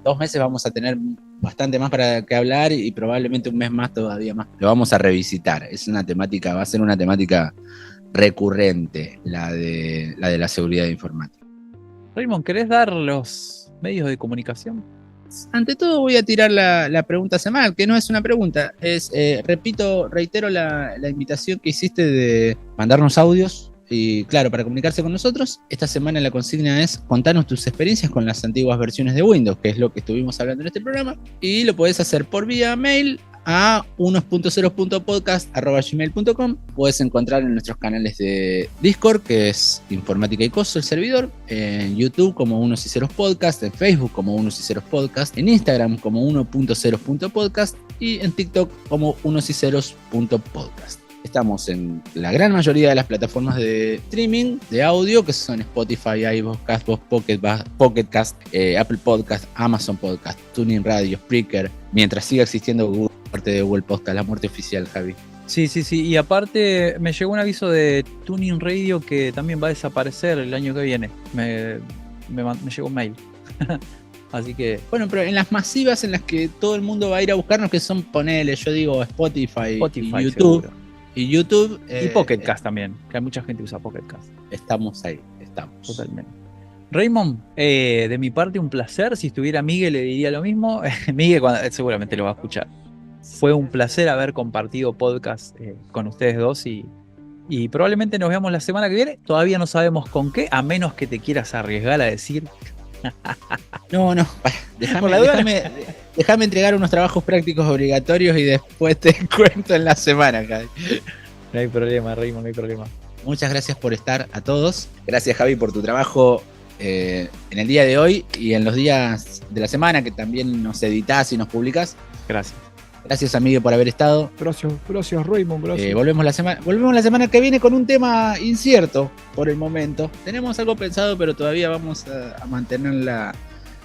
2 meses vamos a tener bastante más para que hablar y probablemente un mes más todavía más. Lo vamos a revisitar. Va a ser una temática recurrente la de la seguridad informática. Raymond, ¿querés dar los medios de comunicación? Ante todo voy a tirar la pregunta semanal, que no es una pregunta, es, reitero la invitación que hiciste de mandarnos audios y claro, para comunicarse con nosotros. Esta semana la consigna es contanos tus experiencias con las antiguas versiones de Windows, que es lo que estuvimos hablando en este programa, y lo podés hacer por vía mail a 1.0.podcast@gmail.com. Puedes encontrar en nuestros canales de Discord, que es Informática y Coso, el servidor, en YouTube como Unos y Ceros Podcast, en Facebook como Unos y Ceros Podcast, en Instagram como 1.0.podcast y en TikTok como Unos y Ceros.podcast. Estamos en la gran mayoría de las plataformas de streaming de audio, que son Spotify, iVoox, Castbox, Pocket Cast, Apple Podcast, Amazon Podcast, TuneIn Radio, Spreaker, mientras siga existiendo Google, parte de Google Podcast, la muerte oficial, Javi. Sí, y aparte me llegó un aviso de TuneIn Radio que también va a desaparecer el año que viene. Me llegó un mail. Así que... Bueno, pero en las masivas en las que todo el mundo va a ir a buscarnos, que son, ponele, yo digo Spotify y YouTube. Seguro. Y YouTube. Y Pocket Cast también, que hay mucha gente que usa Pocket Cast. Estamos ahí, estamos. Totalmente. Raymond, de mi parte un placer. Si estuviera Miguel le diría lo mismo. Miguel seguramente lo va a escuchar. Fue un placer haber compartido podcast con ustedes dos y probablemente nos veamos la semana que viene. Todavía no sabemos con qué, a menos que te quieras arriesgar a decir... No, déjame entregar unos trabajos prácticos obligatorios y después te cuento en la semana, Javi. No hay problema, Raymond, no hay problema. Muchas gracias por estar a todos. Gracias, Javi, por tu trabajo en el día de hoy y en los días de la semana que también nos editás y nos publicás. Gracias. Gracias, amigo, por haber estado. Gracias, Raymond, gracias. Volvemos la semana que viene con un tema incierto por el momento. Tenemos algo pensado, pero todavía vamos a mantener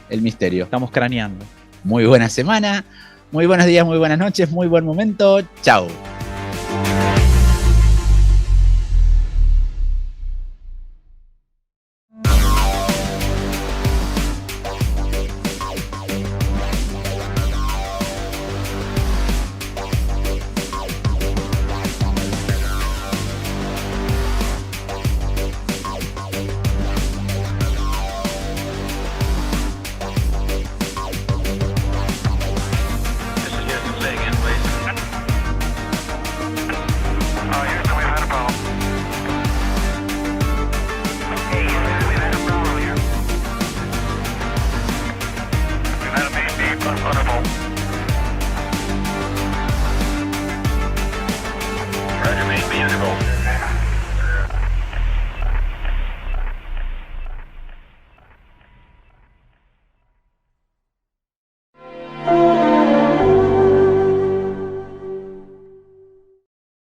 el misterio. Estamos craneando. Muy buena semana, muy buenos días, muy buenas noches, muy buen momento. Chao.